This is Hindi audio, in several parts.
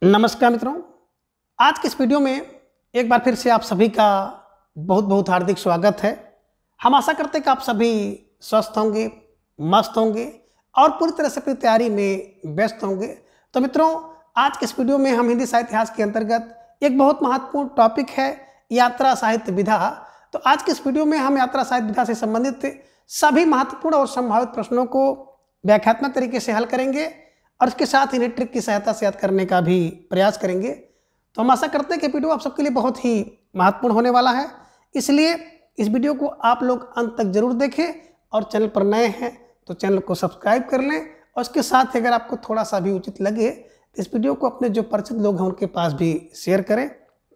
नमस्कार मित्रों, आज के इस वीडियो में एक बार फिर से आप सभी का बहुत बहुत हार्दिक स्वागत है। हम आशा करते हैं कि आप सभी स्वस्थ होंगे, मस्त होंगे और पूरी तरह से अपनी तैयारी में व्यस्त होंगे। तो मित्रों, आज के इस वीडियो में हम हिंदी साहित्य इतिहास के अंतर्गत एक बहुत महत्वपूर्ण टॉपिक है यात्रा साहित्य विधा। तो आज के इस वीडियो में हम यात्रा साहित्य विधा से संबंधित सभी महत्वपूर्ण और संभावित प्रश्नों को व्याख्यात्मक तरीके से हल करेंगे और इसके साथ इन्हें ट्रिक की सहायता से याद करने का भी प्रयास करेंगे। तो हम आशा करते हैं कि वीडियो आप सबके लिए बहुत ही महत्वपूर्ण होने वाला है, इसलिए इस वीडियो को आप लोग अंत तक जरूर देखें और चैनल पर नए हैं तो चैनल को सब्सक्राइब कर लें और इसके साथ अगर आपको थोड़ा सा भी उचित लगे तो इस वीडियो को अपने जो परिचित लोग हैं उनके पास भी शेयर करें।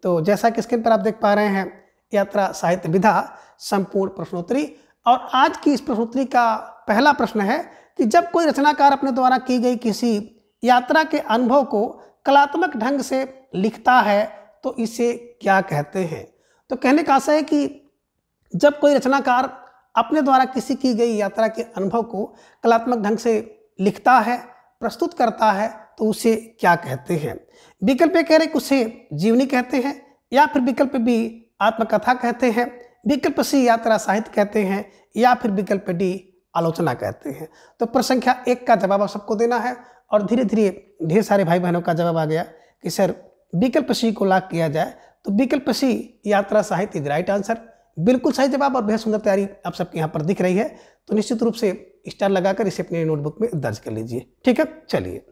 तो जैसा कि स्क्रीन पर आप देख पा रहे हैं, यात्रा साहित्य विधा संपूर्ण प्रश्नोत्तरी, और आज की इस प्रश्नोत्तरी का पहला प्रश्न है कि जब कोई रचनाकार अपने द्वारा की गई किसी यात्रा के अनुभव को कलात्मक ढंग से लिखता है तो इसे क्या कहते हैं। तो कहने का आशय है कि जब कोई रचनाकार अपने द्वारा किसी की गई यात्रा के अनुभव को कलात्मक ढंग से लिखता है, प्रस्तुत करता है तो उसे क्या कहते हैं। विकल्प ए कह रहे कि उसे जीवनी कहते हैं, या फिर विकल्प बी आत्मकथा कहते हैं, विकल्प सी यात्रा साहित्य कहते हैं, या फिर विकल्प डी आलोचना कहते हैं। तो प्रश्न संख्या 1 का जवाब आप सबको देना है और धीरे धीरे ढेर सारे भाई बहनों का जवाब आ गया कि सर विकल्प सी को लॉक किया जाए। तो विकल्प सी यात्रा साहित्य इज राइट आंसर, बिल्कुल सही जवाब और बेहद सुंदर तैयारी आप सबके यहाँ पर दिख रही है। तो निश्चित रूप से स्टार लगाकर इसे अपने नोटबुक में दर्ज कर लीजिए। ठीक है, चलिए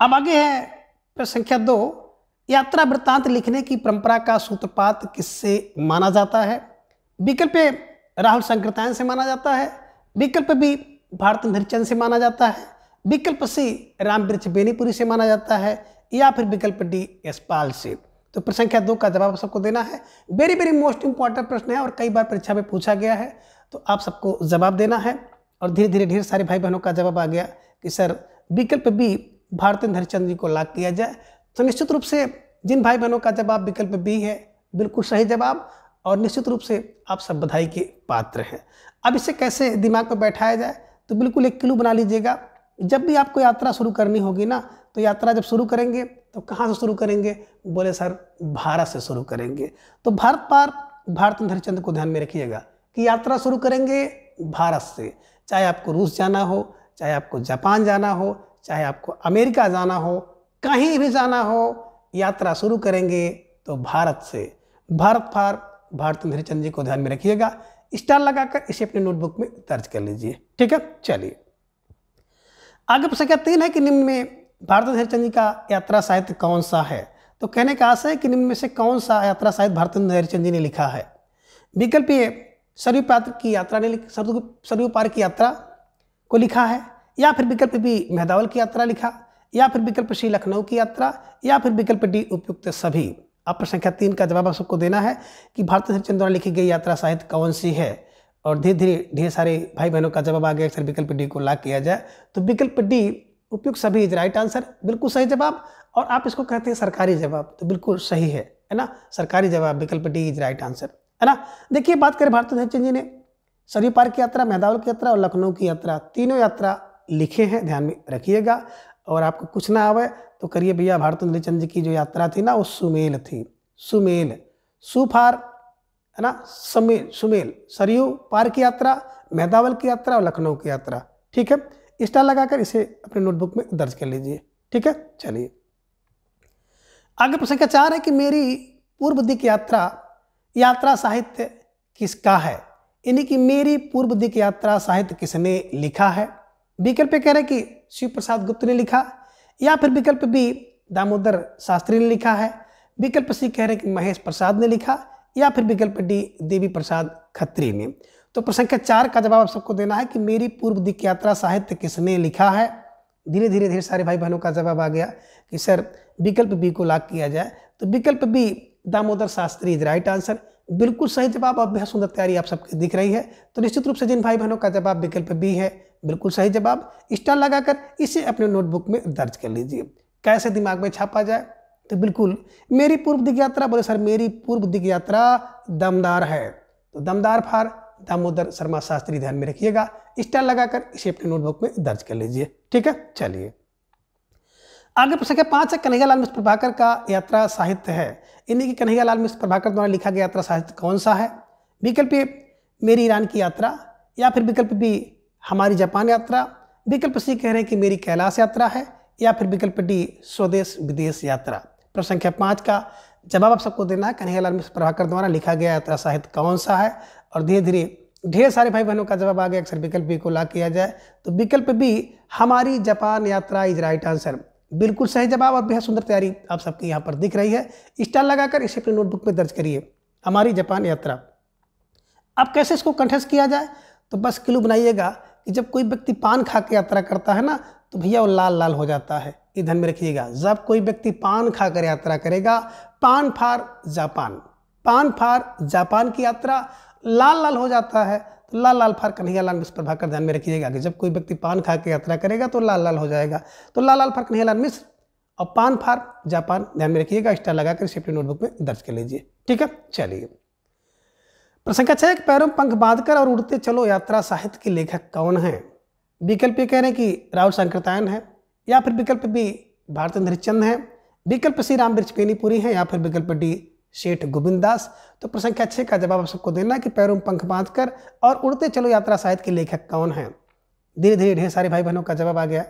अब आगे है प्रश्न संख्या 2। यात्रा वृत्तांत लिखने की परंपरा का सूत्रपात किससे माना जाता है। विकल्प ए राहुल शंकरतायन से माना जाता है, विकल्प बी भारतेंद्र हरिश्चंद्र से माना जाता है, विकल्प सी रामवृक्ष बेनीपुरी से माना जाता है, या फिर विकल्प डी यशपाल से। तो प्रश्न संख्या 2 का जवाब सबको देना है। वेरी वेरी मोस्ट इंपॉर्टेंट प्रश्न है और कई बार परीक्षा में पूछा गया है, तो आप सबको जवाब देना है। और धीरे धीरे ढेर सारे भाई बहनों का जवाब आ गया कि सर विकल्प बी भारतेंद्र हरिश्चंद्र जी को लॉक किया जाए। तो निश्चित रूप से जिन भाई बहनों का जवाब विकल्प बी है, बिल्कुल सही जवाब और निश्चित रूप से आप सब बधाई के पात्र हैं। अब इसे कैसे दिमाग में बैठाया जाए, तो बिल्कुल एक क्लू बना लीजिएगा। जब भी आपको यात्रा शुरू करनी होगी ना, तो यात्रा जब शुरू करेंगे तो कहाँ से शुरू करेंगे, बोले सर भारत से शुरू करेंगे। तो भारत पार भारतेंद्र हरिश्चंद्र को ध्यान में रखिएगा कि यात्रा शुरू करेंगे भारत से। चाहे आपको रूस जाना हो, चाहे आपको जापान जाना हो, चाहे आपको अमेरिका जाना हो, कहीं भी जाना हो, यात्रा शुरू करेंगे तो भारत से। भारत पार भारतेंद्र हरिश्चंद्र जी को ध्यान में रखिएगा, स्टार लगाकर इसे अपने नोटबुक में दर्ज कर लीजिए। ठीक है, चलिए आगे प्रश्न संख्या 3 है कि निम्न में भारतेंद्र हरिश्चंद्र जी का यात्रा साहित्य कौन सा है। तो कहने का आशय है कि निम्न में से कौन सा यात्रा साहित्य भारतेंद्र हरिश्चंद्र जी ने लिखा है। विकल्प ए सरयू पार की यात्रा ने सरयू पार की यात्रा को लिखा है, या फिर विकल्प बी मेहदावल की यात्रा लिखा, या फिर विकल्प सी लखनऊ की यात्रा, या फिर विकल्प डी उपयुक्त सभी। अब प्रश्न संख्या 3 का जवाब आप सबको देना है कि भारतेंद्र हरिश्चंद्र द्वारा लिखी गई यात्रा साहित्य कौन सी है। और धीरे धीरे ढेर सारे भाई बहनों का जवाब आ गया, अक्सर विकल्प डी को लॉक किया जाए। तो विकल्प डी उपयुक्त सभी इज राइट आंसर, बिल्कुल सही जवाब। और आप इसको कहते हैं सरकारी जवाब, तो बिल्कुल सही है ना, सरकारी जवाब विकल्प डी इज राइट आंसर, है ना। देखिए बात करें भारतेंद्र हरिश्चंद्र जी ने सरयू पार की यात्रा, मेहदावल की यात्रा और लखनऊ की यात्रा, तीनों यात्रा लिखे हैं, ध्यान में रखिएगा। और आपको कुछ ना आवे तो करिए भैया, भारतेंद्र हरिश्चंद्र जी की जो यात्रा थी ना वो सुमेल थी, सुमेल, सुफार, है ना, समेल, सुमेल, सरयू पार की यात्रा, मेहदावल की यात्रा और लखनऊ की यात्रा। ठीक है, स्टार लगाकर इसे अपने नोटबुक में दर्ज कर लीजिए। ठीक है, चलिए आगे प्रश्न संख्या 4 है कि मेरी पूर्व दिक यात्रा यात्रा साहित्य किसका है, यानी कि मेरी पूर्व दिक यात्रा साहित्य किसने लिखा है। विकल्प कह रहे कि शिव प्रसाद गुप्त ने लिखा, या फिर विकल्प बी दामोदर शास्त्री ने लिखा है, विकल्प सी कह रहे कि महेश प्रसाद ने लिखा, या फिर विकल्प डी देवी प्रसाद खत्री ने। तो प्रश्न संख्या 4 का जवाब आप सबको देना है कि मेरी पूर्व दिक यात्रा साहित्य किसने लिखा है। धीरे धीरे ढेर सारे भाई बहनों का जवाब आ गया कि सर विकल्प बी को लॉक किया जाए। तो विकल्प B Damodar Shastri is right answer, बिल्कुल सही जवाब और बेहद सुंदर तैयारी आप सबकी दिख रही है। तो निश्चित रूप से जिन भाई बहनों का जवाब विकल्प बी है, बिल्कुल सही जवाब, स्टार लगाकर इसे अपने नोटबुक में दर्ज कर लीजिए। कैसे दिमाग में छापा जाए, तो बिल्कुल मेरी पूर्व दिक यात्रा, बोले सर मेरी पूर्व दिक यात्रा दमदार है, तो दमदार फार दामोदर शर्मा शास्त्री, ध्यान में रखिएगा, स्टार लगाकर इसे अपने नोटबुक में दर्ज कर लीजिए। ठीक है, चलिए आगे प्रश्न संख्या 5 है, कन्हैयालाल मिश्र प्रभाकर का यात्रा साहित्य है, इन्हीं की कन्हैयालाल मिश्र प्रभाकर द्वारा लिखा गया यात्रा साहित्य कौन सा है? विकल्प ए मेरी ईरान की यात्रा, या फिर विकल्प बी हमारी जापान यात्रा, विकल्प सी कह रहे हैं कि मेरी कैलाश यात्रा है, या फिर विकल्प डी स्वदेश विदेश यात्रा। प्रश्न संख्या 5 का जवाब आप सबको देना है, कन्हैयालाल मिश्र प्रभाकर द्वारा लिखा गया यात्रा साहित्य कौन सा है। और धीरे धीरे ढेर सारे भाई बहनों का जवाब आ गया, अक्सर विकल्प बी को लॉक किया जाए तो विकल्प बी हमारी जापान यात्रा इज राइट आंसर, बिल्कुल सही जवाब। और बेहद सुंदर तैयारी आप सबकी यहाँ पर दिख रही है, स्टार लगाकर इसे अपनी नोटबुक में दर्ज करिए, हमारी जापान यात्रा। अब कैसे इसको कंठस्थ किया जाए, तो बस क्लू बनाइएगा कि जब कोई व्यक्ति पान खा के यात्रा करता है ना, तो भैया वो लाल लाल हो जाता है, ये ध्यान में रखिएगा। जब कोई व्यक्ति पान खाकर यात्रा करेगा, पान फॉर जापान, पान फॉर जापान की यात्रा लाल लाल हो जाता है, तो लाल लाल फॉर कन्हैयालाल मिश्र प्रभाकर, ध्यान में रखिएगा कि जब कोई व्यक्ति पान खा के यात्रा करेगा तो लाल लाल हो जाएगा, तो लाल लाल फॉर कन्हैयालाल मिश्र और पान फॉर जापान, ध्यान में रखिएगा, स्टार लगाकर इसे अपनी नोटबुक में दर्ज कर लीजिए। ठीक है, चलिए प्रश्न संख्या 6, पैरों में पंख बांधकर और उड़ते चलो यात्रा साहित्य के लेखक कौन है? विकल्प ये कह रहे हैं कि राहुल सांकृत्यायन है, या फिर विकल्प बी भारतेंद्र हरिश्चंद्र है, विकल्प सी रामवृक्ष बेनीपुरी है, या फिर विकल्प डी सेठ गोविंद दास। तो प्रश्न संख्या 6 का जवाब आप सबको देना है कि पैरों में पंख बांधकर और उड़ते चलो यात्रा साहित्य के लेखक कौन है। धीरे धीरे ढेर सारे भाई बहनों का जवाब आ गया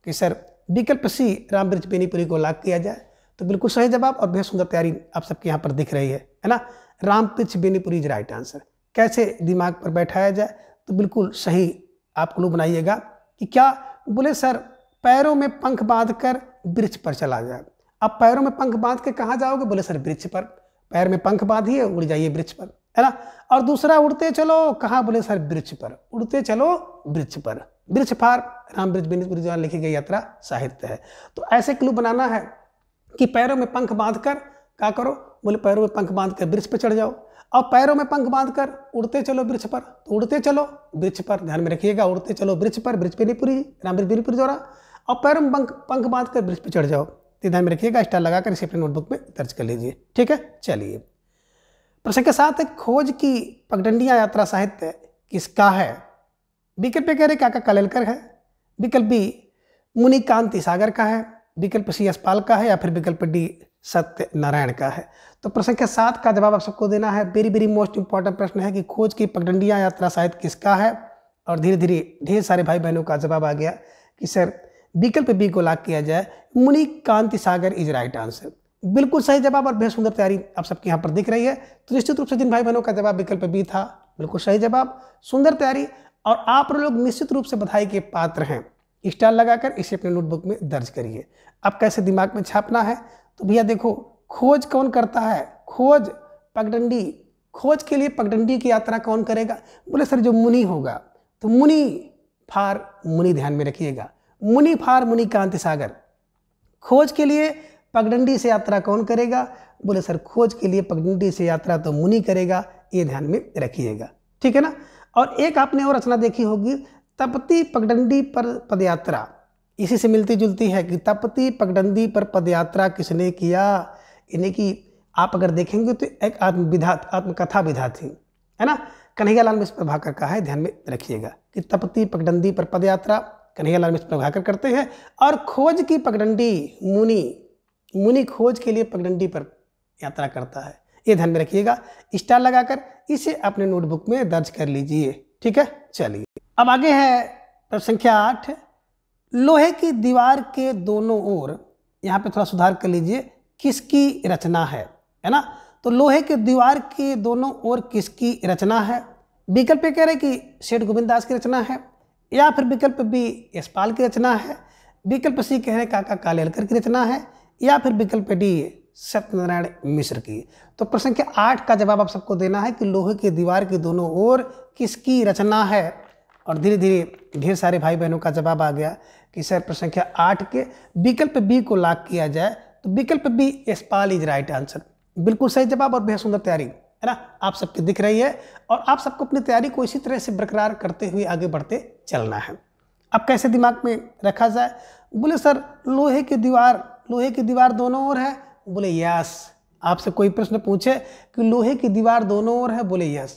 कि सर विकल्प सी रामवृक्ष बेनीपुरी को लॉक किया जाए, तो बिल्कुल सही जवाब और बेहद सुंदर तैयारी आप सबके यहाँ पर दिख रही है ना। Rambriksh Benipuri is right answer. कैसे दिमाग पर बैठाया जाए, तो बिल्कुल सही आप क्लू बनाइएगा कि क्या बोले सर पैरों में पंख बांधकर वृक्ष पर चला जाए। अब पैरों में पंख बांध के कहाँ जाओगे, बोले सर वृक्ष पर, पैर में पंख बांधिए उड़ जाइए वृक्ष पर, है ना। और दूसरा उड़ते चलो कहाँ, बोले सर वृक्ष पर, उड़ते चलो वृक्ष पर, वृक्ष फॉर रामवृक्ष बेनीपुरी द्वारा लिखी गई यात्रा साहित्य है। तो ऐसे क्लू बनाना है कि पैरों में पंख बांधकर क्या करो, बोले पैरों में पंख बांध कर वृक्ष पर चढ़ जाओ, और पैरों में पंख बांधकर उड़ते चलो वृक्ष पर, तो उड़ते चलो वृक्ष पर, ध्यान में रखिएगा, उड़ते चलो वृक्ष पर, वृक्ष बेनीपुरी रामवृक्ष बेनीपुरी द्वारा, और पैरों में पंख बांधकर वृक्ष पर चढ़ जाओ, तो ध्यान में रखिएगा, स्टार लगाकर इसे अपने नोटबुक में दर्ज कर लीजिए। ठीक है, चलिए प्रश्न के साथ खोज की पगडंडियां यात्रा साहित्य किसका है? विकल्प कह रहे काका कालेलकर है, विकल्प बी मुनिकांति सागर का है, विकल्प सी यशपाल का है, या फिर विकल्प डी सत्यनारायण का है। तो प्रश्न के 7 का जवाब आप सबको देना है। वेरी वेरी मोस्ट इंपॉर्टेंट प्रश्न है कि खोज की पगडंडियां यात्रा साहित्य किसका है। और धीरे धीरे ढेर सारे भाई बहनों का जवाब आ गया कि सर विकल्प बी को लॉक किया जाए, मुनिकांति सागर इज राइट आंसर, बिल्कुल सही जवाब और बेहद सुंदर तैयारी आप सबके यहाँ पर दिख रही है। तो निश्चित रूप से जिन भाई बहनों का जवाब विकल्प बी था, बिल्कुल सही जवाब, सुंदर तैयारी, और आप लोग निश्चित रूप से बधाई के पात्र हैं। स्टार लगाकर इसे अपने नोटबुक में दर्ज करिए। अब कैसे दिमाग में छापना है, तो भैया देखो खोज कौन करता है, खोज पगडंडी, खोज के लिए पगडंडी की यात्रा कौन करेगा, बोले सर जो मुनि होगा, तो मुनि फॉर मुनि, ध्यान में रखिएगा, मुनि फॉर मुनिकांति सागर। खोज के लिए पगडंडी से यात्रा कौन करेगा, बोले सर खोज के लिए पगडंडी से यात्रा तो मुनि करेगा, ये ध्यान में रखिएगा। ठीक है ना। और एक आपने और रचना देखी होगी, तपती पगडंडी पर पदयात्रा, इसी से मिलती जुलती है कि तपती पगडंडी पर पदयात्रा किसने किया। यानी कि आप अगर देखेंगे तो एक आत्मकथा विधा थी, है ना, कन्हैयालाल मिश्र प्रभाकर का है, ध्यान में रखिएगा कि तपती पगडंडी पर पदयात्रा कन्हैयालाल मिश्र प्रभाकर करते हैं, और खोज की पगडंडी मुनि खोज के लिए पगडंडी पर यात्रा करता है, ये ध्यान में रखिएगा। स्टार लगाकर इसे अपने नोटबुक में दर्ज कर लीजिए। ठीक है, चलिए अब आगे है प्रश्न संख्या 8, लोहे की दीवार के दोनों ओर, यहाँ पे थोड़ा सुधार कर लीजिए, किसकी रचना है ना। तो लोहे के दीवार के दोनों ओर किसकी रचना है। विकल्प कह रहे कि सेठ गोविंद दास की रचना है, या फिर विकल्प बी यशपाल की रचना है, विकल्प सी कह रहे काका कालेलकर की रचना है, या फिर विकल्प डी सत्यनारायण मिश्र की। तो प्रश्न के 8 का जवाब आप सबको देना है कि लोहे की दीवार के दोनों ओर किसकी रचना है। और धीरे धीरे ढेर सारे भाई बहनों का जवाब आ गया कि सर प्रश्न संख्या 8 के विकल्प बी को लॉक किया जाए, तो विकल्प B Yashpal is right answer, बिल्कुल सही जवाब और बेहद सुंदर तैयारी, है ना, आप सबकी दिख रही है। और आप सबको अपनी तैयारी को इसी तरह से बरकरार करते हुए आगे बढ़ते चलना है। अब कैसे दिमाग में रखा जाए, बोले सर लोहे की दीवार दोनों ओर है, बोले यस। आपसे कोई प्रश्न पूछे कि लोहे की दीवार दोनों ओर है, बोले यस,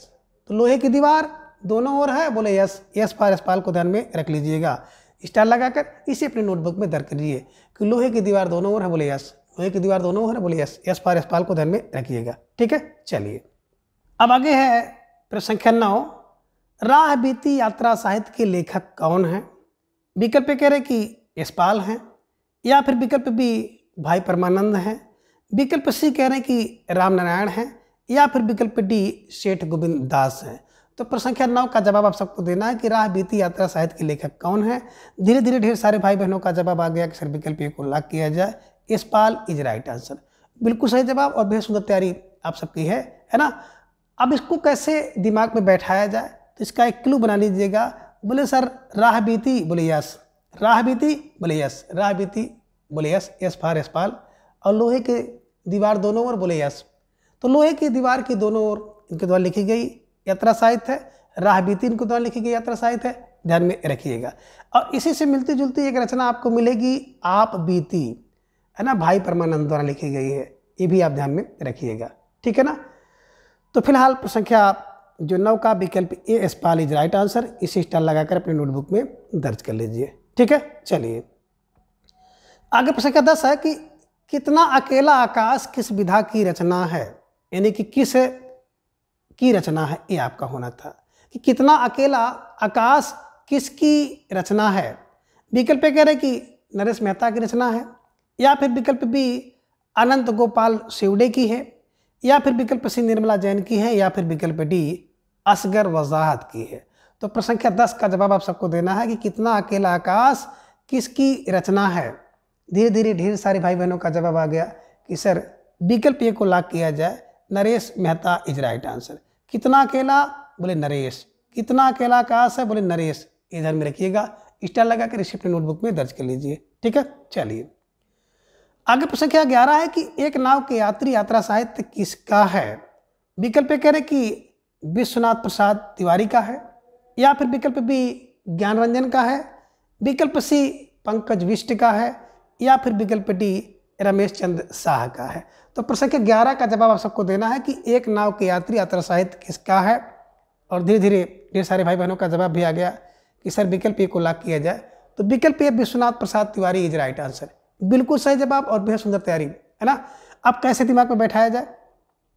तो लोहे की दीवार दोनों ओर है, बोले यस, यस फॉर यशपाल को ध्यान में रख लीजिएगा। स्टार लगाकर इसे अपने नोटबुक में दर्ज करिए कि लोहे की दीवार दोनों ओर है, बोले यस। लोहे की दीवार दोनों ओर है, बोले यस। यस पार यशपाल को ध्यान में रखिएगा। ठीक है, चलिए अब आगे है प्रश्न संख्या 9। राह बीती यात्रा साहित्य के लेखक कौन है? विकल्प कह रहे कि यशपाल हैं, या फिर विकल्प बी भाई परमानंद हैं, विकल्प सी कह रहे हैं कि राम नारायण हैं, या फिर विकल्प डी सेठ गोविंद दास हैं। तो प्रश्न संख्या 9 का जवाब आप सबको देना है कि राह बीती यात्रा साहित्य के लेखक कौन है। धीरे धीरे ढेर सारे भाई बहनों का जवाब आ गया कि सर विकल्प ए को लॉक किया जाए। यशपाल इज राइट आंसर, बिल्कुल सही जवाब और बेहद सुंदर तैयारी आप सबकी है ना। अब इसको कैसे दिमाग में बैठाया जाए, तो इसका एक क्लू बना लीजिएगा। बोले सर राह बीती, बोले यस। राह बीती, बोले यस। राह बीती, बोले यस। Yes for Yashpal. और लोहे के दीवार दोनों ओर, बोले यस। तो लोहे की दीवार की दोनों ओर इनके द्वारा लिखी गई यात्रा साहित्य है, राह बीती इनके द्वारा लिखी गई यात्रा साहित्य है, ध्यान में रखिएगा। और इसी से मिलती जुलती एक रचना आपको मिलेगी आप बीती, है ना, भाई परमानंद द्वारा लिखी गई है, ये भी आप ध्यान में रखिएगा। ठीक है ना। तो फिलहाल संख्या जो 9 का विकल्प ए यशपाल इज राइट आंसर, इसे स्टार लगाकर अपने नोटबुक में दर्ज कर लीजिए। ठीक है, चलिए आगे प्रश्न संख्या 10 है कि कितना अकेला आकाश किस विधा की रचना है, यानी कि किस की रचना है, ये आपका होना था कि कितना अकेला आकाश किसकी रचना है। विकल्प कह रहे कि नरेश मेहता की रचना है, या फिर विकल्प बी अनंत गोपाल शिवडे की है, या फिर विकल्प सी निर्मला जैन की है, या फिर विकल्प डी असगर वजाहत की है। तो प्रश्न संख्या 10 का जवाब आप सबको देना है कि कितना अकेला आकाश किसकी रचना है। धीरे धीरे ढेर सारे भाई बहनों का जवाब आ गया कि सर विकल्प ए को लॉक किया जाए, Naresh Mehta is right answer. कितना अकेला, बोले नरेश। कितना अकेला आकाश है, बोले नरेश। इधर में रखिएगा, स्टार लगाकर इसे अपने नोटबुक में दर्ज कर लीजिए। ठीक है, चलिए आगे प्रश्न संख्या 11 है कि एक नाव के यात्री यात्रा साहित्य किसका है। विकल्प कह रहे कि विश्वनाथ प्रसाद तिवारी का है, या फिर विकल्प बी ज्ञान रंजन का है, विकल्प सी पंकज विष्ट का है, या फिर विकल्प डी रमेश चंद्र शाह का है। तो प्रश्न संख्या 11 का जवाब आप सबको देना है कि एक नाव के यात्री यात्रा साहित्य किसका है। और धीरे धीरे ढेर सारे भाई बहनों का जवाब भी आ गया कि सर विकल्प ए को लॉक किया जाए। तो विकल्प ए Vishwanath Prasad Tiwari is right answer, बिल्कुल सही जवाब और बेहद सुंदर तैयारी, है ना। अब कैसे दिमाग में बैठाया जाए,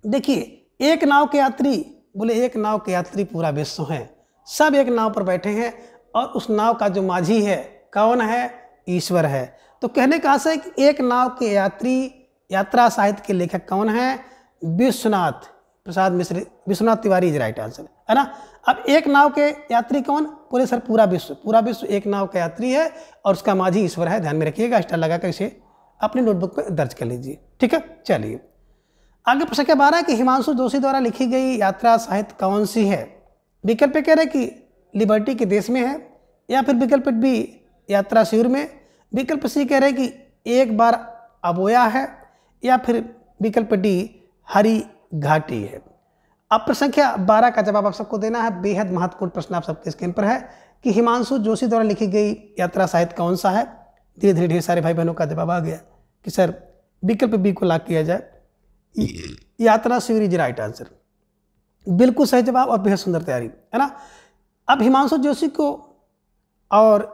देखिए एक नाव के यात्री, बोले एक नाव के यात्री पूरा विश्व है, सब एक नाव पर बैठे हैं और उस नाव का जो माझी है कौन है, ईश्वर है। तो कहने का आशय है कि एक नाव के यात्री यात्रा साहित्य के लेखक कौन है, Vishwanath Prasad Mishra, Vishwanath Tiwari is right answer, है ना। अब एक नाव के यात्री कौन, बोले सर पूरा विश्व एक नाव का यात्री है और उसका माझी ईश्वर है, ध्यान में रखिएगा। स्टार लगाकर इसे अपने नोटबुक में दर्ज कर लीजिए। ठीक है, चलिए आगे प्रश्न संख्या 12 है कि हिमांशु जोशी द्वारा लिखी गई यात्रा साहित्य कौन सी है। विकल्प कह रहे कि लिबर्टी के देश में है, या फिर विकल्प बी यात्रा शिविर में, विकल्प सी कह रहे कि एक बार अबोया है, या फिर विकल्प डी हरी घाटी है। अब प्रश्न संख्या 12 का जवाब आप सबको देना है। बेहद महत्वपूर्ण प्रश्न आप सबके स्क्रीन पर है कि हिमांशु जोशी द्वारा लिखी गई यात्रा साहित्य कौन सा है। धीरे धीरे ढेर सारे भाई बहनों का जवाब आ गया कि सर विकल्प बी को लॉक किया जाए, यात्रा शिविर इज राइट आंसर, बिल्कुल सही जवाब और बेहद सुंदर तैयारी, है ना। अब हिमांशु जोशी को और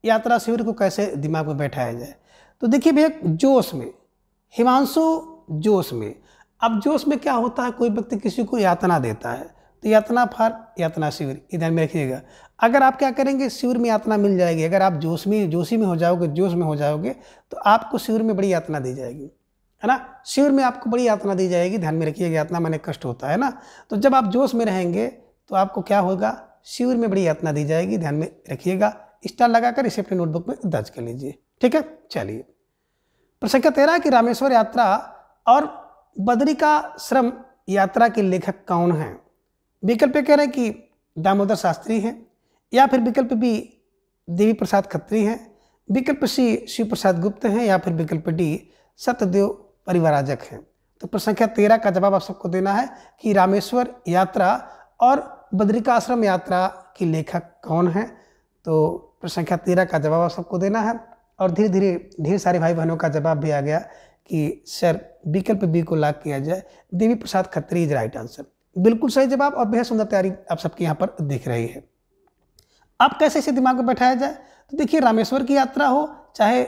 यात्रा शिविर को कैसे दिमाग में बैठाया जाए, तो देखिए भैया जोश में, हिमांशु जोश में। अब जोश में क्या होता है, कोई व्यक्ति किसी को यातना देता है, तो यातना फॉर यातना शिविर, इधर में रखिएगा। अगर आप क्या करेंगे, शिविर में यातना मिल जाएगी। अगर आप जोश में हो जाओगे तो आपको शिविर में बड़ी यातना दी जाएगी, है ना। शिविर में आपको बड़ी यातना दी जाएगी, ध्यान में रखिएगा। यातना माने कष्ट होता है ना। तो जब आप जोश में रहेंगे तो आपको क्या होगा, शिविर में बड़ी यातना दी जाएगी, ध्यान में रखिएगा। स्टार लगाकर इसे अपने नोटबुक में दर्ज कर लीजिए। ठीक है, चलिए प्रश्न संख्या 13 की रामेश्वर यात्रा और बद्रिकाश्रम यात्रा के लेखक कौन हैं। विकल्प कह रहे हैं कि दामोदर शास्त्री हैं, या फिर विकल्प बी देवी प्रसाद खत्री हैं, विकल्प सी शिव प्रसाद गुप्त हैं, या फिर विकल्प डी सत्यदेव परिवाराजक हैं। तो प्रश्न संख्या 13 का जवाब आप सबको देना है कि रामेश्वर यात्रा और बद्रिकाश्रम यात्रा के लेखक कौन हैं। तो प्रश्न संख्या 13 का जवाब आप सबको देना है। और धीरे धीरे ढेर सारे भाई बहनों का जवाब भी आ गया कि सर विकल्प बी को लॉक किया जाए, Devi Prasad Khatri is right answer, बिल्कुल सही जवाब और बेहद सुंदर तैयारी आप सबकी यहाँ पर दिख रही है। अब कैसे इसे दिमाग में बैठाया जाए? तो देखिए, रामेश्वर की यात्रा हो चाहे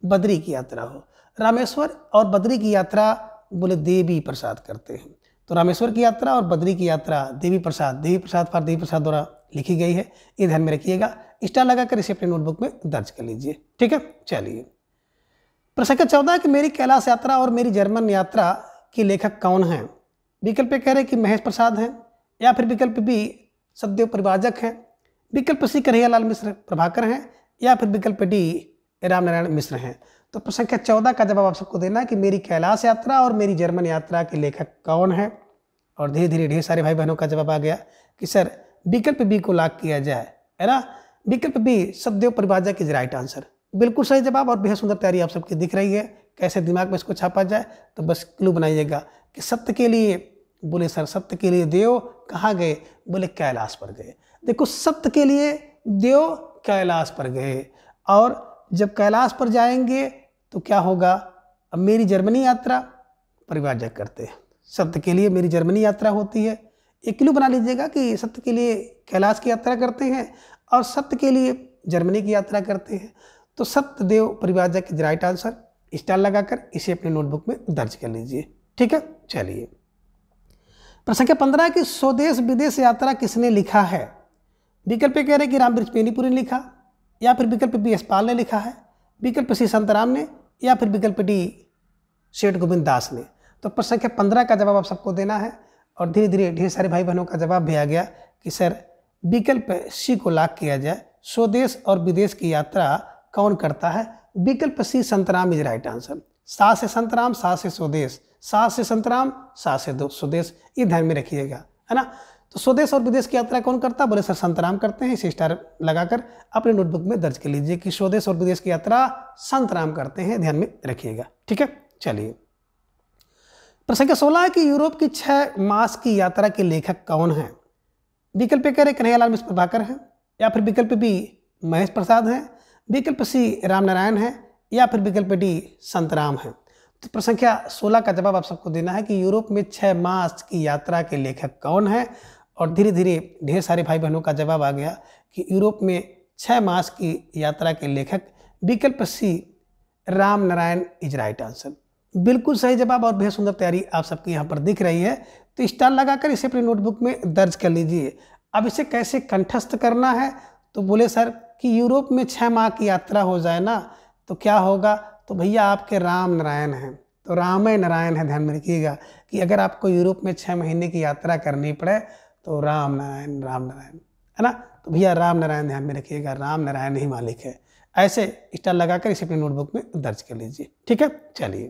बद्री की यात्रा हो, रामेश्वर और बद्री की यात्रा बोले देवी प्रसाद करते हैं। तो रामेश्वर की यात्रा और बद्री की यात्रा देवी प्रसाद फॉर देवी प्रसाद द्वारा लिखी गई है, ये ध्यान में रखिएगा। स्टार लगाकर इसे अपने नोटबुक में दर्ज कर लीजिए। ठीक है, चलिए। प्रश्न संख्या 14 कि मेरी कैलाश यात्रा और मेरी जर्मन यात्रा के लेखक कौन हैं? विकल्प ए कह रहे कि महेश प्रसाद हैं, या फिर विकल्प बी सतदेव परिव्राजक हैं, विकल्प सी कन्हैयालाल मिश्र प्रभाकर हैं, या फिर विकल्प डी रामनारायण मिश्र हैं। तो प्रश्न संख्या 14 का जवाब आप सबको देना है कि मेरी कैलाश यात्रा और मेरी जर्मन यात्रा के लेखक कौन है। और धीरे धीरे ढेर सारे भाई बहनों का जवाब आ गया कि सर विकल्प बी को लॉक किया जाए, है ना। विकल्प B Satdev Parivrajak is right answer, बिल्कुल सही जवाब। और बेहद सुंदर तैयारी आप सबकी दिख रही है। कैसे दिमाग में इसको छापा जाए? तो बस क्लू बनाइएगा कि सत्य के लिए, बोले सर सत्य के लिए देव कहाँ गए? बोले कैलाश पर गए। देखो, सत्य के लिए देव कैलाश पर गए, और जब कैलाश पर जाएंगे तो क्या होगा? अब मेरी जर्मनी यात्रा परिव्राजक करते हैं, सत्य के लिए मेरी जर्मनी यात्रा होती है। एक क्लू बना लीजिएगा कि सत्य के लिए कैलाश की यात्रा करते हैं और सत्य के लिए जर्मनी की यात्रा करते हैं। तो Satyadev Parivrajak is right answer, star लगाकर इसे अपने नोटबुक में दर्ज कर लीजिए। ठीक है, चलिए। प्रश्न संख्या 15 की स्वदेश विदेश यात्रा किसने लिखा है? विकल्प कह रहे कि रामवृक्ष बेनीपुरी ने लिखा, या फिर विकल्प बी यशपाल ने लिखा है, विकल्प सी संतराम ने, या फिर विकल्प डी सेठ गोविंद दास ने। तो प्रश्न संख्या 15 का जवाब आप सबको देना है। और धीरे धीरे ढेर सारे भाई बहनों का जवाब भी आ गया कि सर विकल्प सी को लॉक किया जाए, स्वदेश और विदेश की यात्रा कौन करता है? विकल्प सी संतराम इज राइट आंसर। सा से संतराम, सा से स्वदेश, सा से संतराम, सा से स्वदेश, ये ध्यान में रखिएगा, है ना। तो स्वदेश और विदेश की यात्रा कौन करता? बोले सर संतराम करते हैं। इसे स्टार लगाकर अपने नोटबुक में दर्ज कर लीजिए कि स्वदेश और विदेश की यात्रा संतराम करते हैं, ध्यान में रखिएगा। ठीक है, चलिए। प्रश्न संख्या 16 है कि यूरोप की 6 मास की यात्रा के लेखक कौन हैं? विकल्प ए कह रहे कन्हैयालाल मिश्र प्रभाकर हैं, या फिर विकल्प बी महेश प्रसाद हैं, विकल्प सी रामनारायण हैं, या फिर विकल्प डी संतराम हैं। तो प्रश्न संख्या 16 का जवाब आप सबको देना है कि यूरोप में 6 मास की यात्रा के लेखक कौन है। और धीरे धीरे ढेर सारे भाई बहनों का जवाब आ गया कि यूरोप में 6 मास की यात्रा के लेखक विकल्प सी रामनारायण इज राइट आंसर, बिल्कुल सही जवाब। और बेहद सुंदर तैयारी आप सबकी यहाँ पर दिख रही है। तो स्टार लगाकर इसे अपनी नोटबुक में दर्ज कर लीजिए। अब इसे कैसे कंठस्थ करना है? तो बोले सर कि यूरोप में 6 माह की यात्रा हो जाए ना तो क्या होगा? तो भैया आपके राम नारायण हैं, तो राम नारायण है, ध्यान में रखिएगा कि अगर आपको यूरोप में 6 महीने की यात्रा करनी पड़े तो राम नारायण है ना। तो भैया राम नारायण ध्यान में रखिएगा, राम नारायण ही मालिक है। ऐसे स्टार लगाकर इसे अपनी नोटबुक में दर्ज कर लीजिए। ठीक है, चलिए।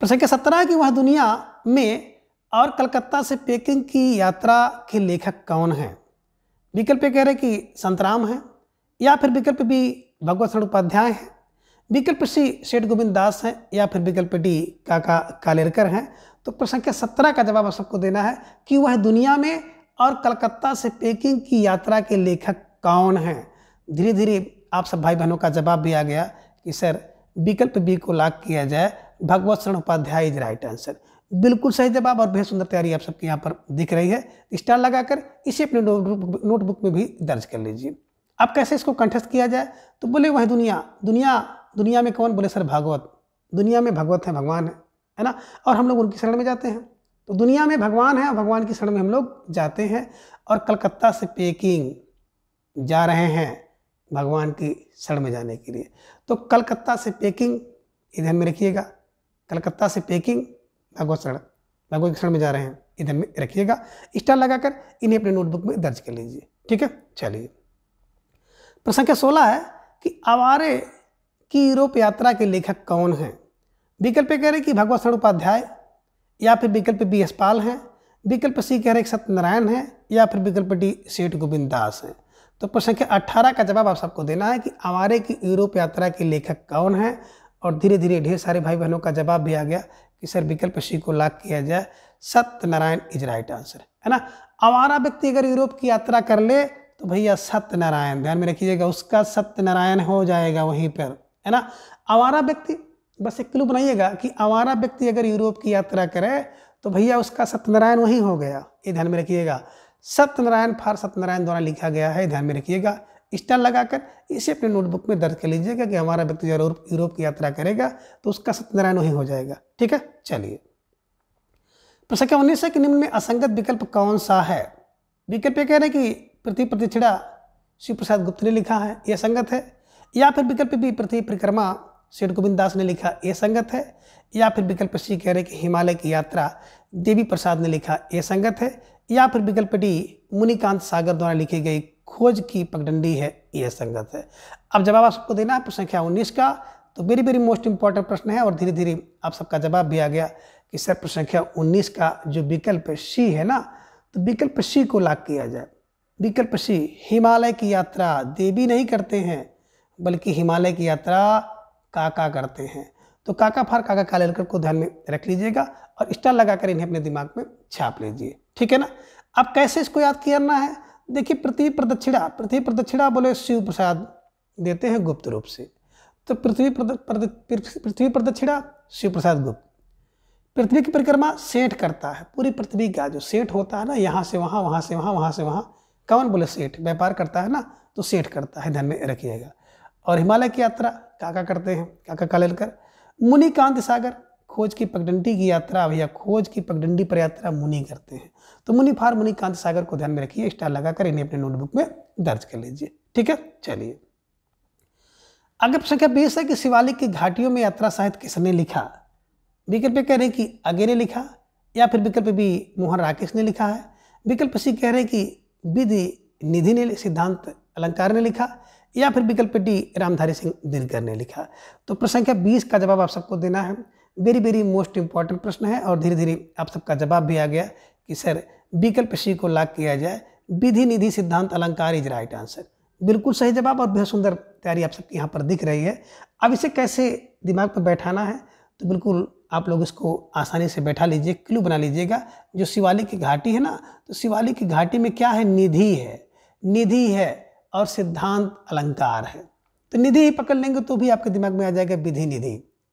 प्रश्न संख्या 17 कि वह दुनिया में और कलकत्ता से पेकिंग की यात्रा के लेखक कौन हैं? विकल्प कह रहे कि संतराम है, या फिर विकल्प बी भगवत शरण उपाध्याय है, विकल्प सी सेठ गोविंद दास हैं, या फिर विकल्प डी काका कालेरकर हैं। तो प्रश्न संख्या 17 का जवाब आप सबको देना है कि वह दुनिया में और कलकत्ता से पेकिंग की यात्रा के लेखक कौन हैं। धीरे धीरे आप सब भाई बहनों का जवाब भी आ गया कि सर विकल्प बी को लॉक किया जाए, भगवत शरण उपाध्याय इज राइट आंसर, बिल्कुल सही जवाब। और बेहद सुंदर तैयारी आप सबके यहाँ पर दिख रही है। स्टार लगाकर इसे अपने नोटबुक में भी दर्ज कर लीजिए। अब कैसे इसको कंठस्थ किया जाए? तो बोले वह दुनिया में कौन? बोले सर भागवत, दुनिया में भगवत है, भगवान है ना, और हम लोग उनकी शरण में जाते हैं। तो दुनिया में भगवान है, भगवान की शरण में हम लोग जाते हैं, और कलकत्ता से पेकिंग जा रहे हैं भगवान की शरण में जाने के लिए। तो कलकत्ता से पेकिंग, ध्यान में रखिएगा, कलकत्ता से पेकिंग भगवत की शरण में जा रहे हैं, ध्यान में रखिएगा। स्टार लगाकर इन्हें अपने नोटबुक में दर्ज कर लीजिए। ठीक है, चलिए। प्रश्न संख्या 16 है कि आवारे की यूरोप यात्रा के लेखक कौन हैं? विकल्प कह रहे कि भगवत शरण उपाध्याय, या फिर विकल्प बी यशपाल हैं, विकल्प सी कह रहे सत्यनारायण हैं, या फिर विकल्प डी सेठ गोविंद दास हैं। तो प्रश्न संख्या 18 का जवाब आप सबको देना है कि आवारे की यूरोप यात्रा के लेखक कौन हैं। और धीरे धीरे ढेर सारे भाई बहनों का जवाब भी आ गया कि सर विकल्प सी को लॉक किया जाए, सत्यनारायण इज राइट आंसर, है ना। आवारा व्यक्ति अगर यूरोप की यात्रा कर ले तो भैया सत्यनारायण, ध्यान में रखिएगा, उसका सत्यनारायण हो जाएगा वहीं पर, है ना। आवारा व्यक्ति, बस एक क्लू बनाइएगा कि आवारा व्यक्ति अगर यूरोप की यात्रा करे तो भैया उसका सत्यनारायण वहीं हो गया, ये ध्यान में रखिएगा। सत्यनारायण फार सत्यनारायण द्वारा लिखा गया है, ध्यान में रखिएगा। स्टार लगाकर इसे अपने नोटबुक में दर्ज कर लीजिएगा कि हमारा व्यक्ति जरूर यूरोप की यात्रा करेगा तो उसका सत्यनारायण वही हो जाएगा। ठीक है, चलिए। प्रश्न संख्या 19 है कि निम्न में असंगत विकल्प कौन सा है। विकल्प ये कह रहे हैं कि पृथ्वी प्रतिष्ठा शिव प्रसाद गुप्त ने लिखा है, यह संगत है। या फिर विकल्प बी पृथ्वी परिक्रमा सेठ गोविंद दास ने लिखा, यह संगत है। या फिर विकल्प सी कह रहे हैं कि हिमालय की यात्रा देवी प्रसाद ने लिखा, यह संगत है। या फिर विकल्प डी मुनिकांत सागर द्वारा लिखी गई खोज की पगडंडी है, यह संगत है। अब जवाब आप सबको देना है प्रश्न संख्या 19 का। तो वेरी वेरी मोस्ट इंपॉर्टेंट प्रश्न है और धीरे धीरे आप सबका जवाब भी आ गया कि सर प्रश्न संख्या 19 का जो विकल्प सी है ना, तो विकल्प सी को लॉक किया जाए। विकल्प सी, हिमालय की यात्रा देवी नहीं करते हैं बल्कि हिमालय की यात्रा काका करते हैं। तो काका फार काका कालेलकर को ध्यान में रख लीजिएगा और स्टार लगाकर इन्हें अपने दिमाग में छाप लीजिए। ठीक है ना। अब कैसे इसको याद करना है, देखिए पृथ्वी प्रदक्षिणा बोले शिव प्रसाद देते हैं गुप्त रूप से, तो पृथ्वी प्रदक्षिणा शिव प्रसाद गुप्त। पृथ्वी की परिक्रमा सेठ करता है, पूरी पृथ्वी का जो सेठ होता है ना, यहाँ से वहाँ, वहाँ से वहाँ, वहाँ से वहाँ, कौन बोले सेठ, व्यापार करता है ना, तो सेठ करता है, ध्यान में रखिएगा। और हिमालय की यात्रा काका करते हैं, काका कालेलकर। मुनिकांत सागर खोज की पगडंडी की यात्रा, भैया खोज की पगडंडी पर यात्रा मुनि करते हैं, तो मुनि फार मुनिकांत सागर को ध्यान में रखिए, स्टार लगाकर इन्हें अपने नोटबुक में दर्ज कर लीजिए। ठीक है, चलिए आगे प्रश्न संख्या 20 है कि शिवालिक की घाटियों में यात्रा साहित्य किसने लिखा। विकल्प कह रहे हैं कि आगे ने लिखा, या फिर विकल्प बी मोहन राकेश ने लिखा है। विकल्प सी कह रहे हैं कि विधि निधि ने सिद्धांत अलंकार ने लिखा, या फिर विकल्प डी रामधारी सिंह दिनकर ने लिखा। तो प्रश्न संख्या 20 का जवाब आप सबको देना है। वेरी वेरी मोस्ट इंपॉर्टेंट प्रश्न है और धीरे धीरे आप सबका जवाब भी आ गया कि सर विकल्प सी को लॉक किया जाए, विधि निधि सिद्धांत अलंकार इज राइट आंसर। बिल्कुल सही जवाब और बेहद सुंदर तैयारी आप सबकी यहाँ पर दिख रही है। अब इसे कैसे दिमाग पर बैठाना है, तो बिल्कुल आप लोग इसको आसानी से बैठा लीजिए, क्लू बना लीजिएगा। जो शिवालिक की घाटी है ना, तो शिवालिक की घाटी में क्या है, निधि है, निधि है और सिद्धांत अलंकार है। तो निधि ही पकड़ लेंगे तो भी आपके दिमाग में आ जाएगा विधि निधि,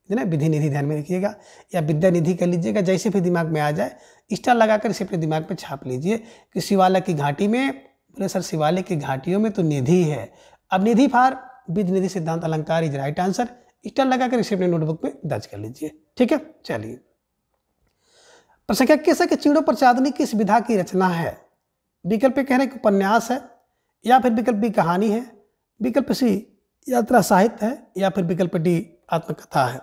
है ना, विधि निधि ध्यान में रखिएगा, या विद्या निधि कर लीजिएगा, जैसे भी दिमाग में आ जाए स्टार लगाकर इसे अपने दिमाग पे छाप लीजिए कि शिवालिक की घाटी में, बोले सर शिवालिक की घाटियों में तो निधि है। अब निधि फार विधि निधि सिद्धांत अलंकार इज राइट आंसर, स्टार लगाकर इसे अपने नोटबुक में दर्ज कर लीजिए। ठीक है, चलिए प्रश्न संख्या 21 है कि चिड़ों पर चांदनी किस विधा की रचना है। विकल्प कह रहे हैं कि उपन्यास है, या फिर विकल्प बी कहानी है, विकल्प सी यात्रा साहित्य है, या फिर विकल्प डी आत्मकथा है।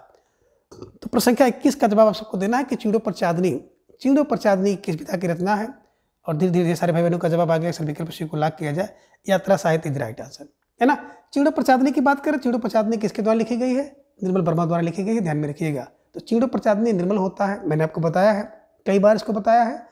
तो प्रश्न संख्या 21 का जवाब आप सबको देना है कि चिड़ों पर चांदनी किस विधा की रचना है। और धीरे धीरे सारे भाई बहनों का जवाब आ गया, सर विकल्प सी को लॉक किया जाए, यात्रा साहित्य इज राइट आंसर, है ना। चिड़ों पर चांदनी की बात करें, चिड़ों पर चांदनी किसके द्वारा लिखी गई है, निर्मल वर्मा द्वारा लिखी गई है, ध्यान में रखिएगा। तो चिड़ों पर चांदनी निर्मल होता है, मैंने आपको बताया है, कई बार इसको बताया है,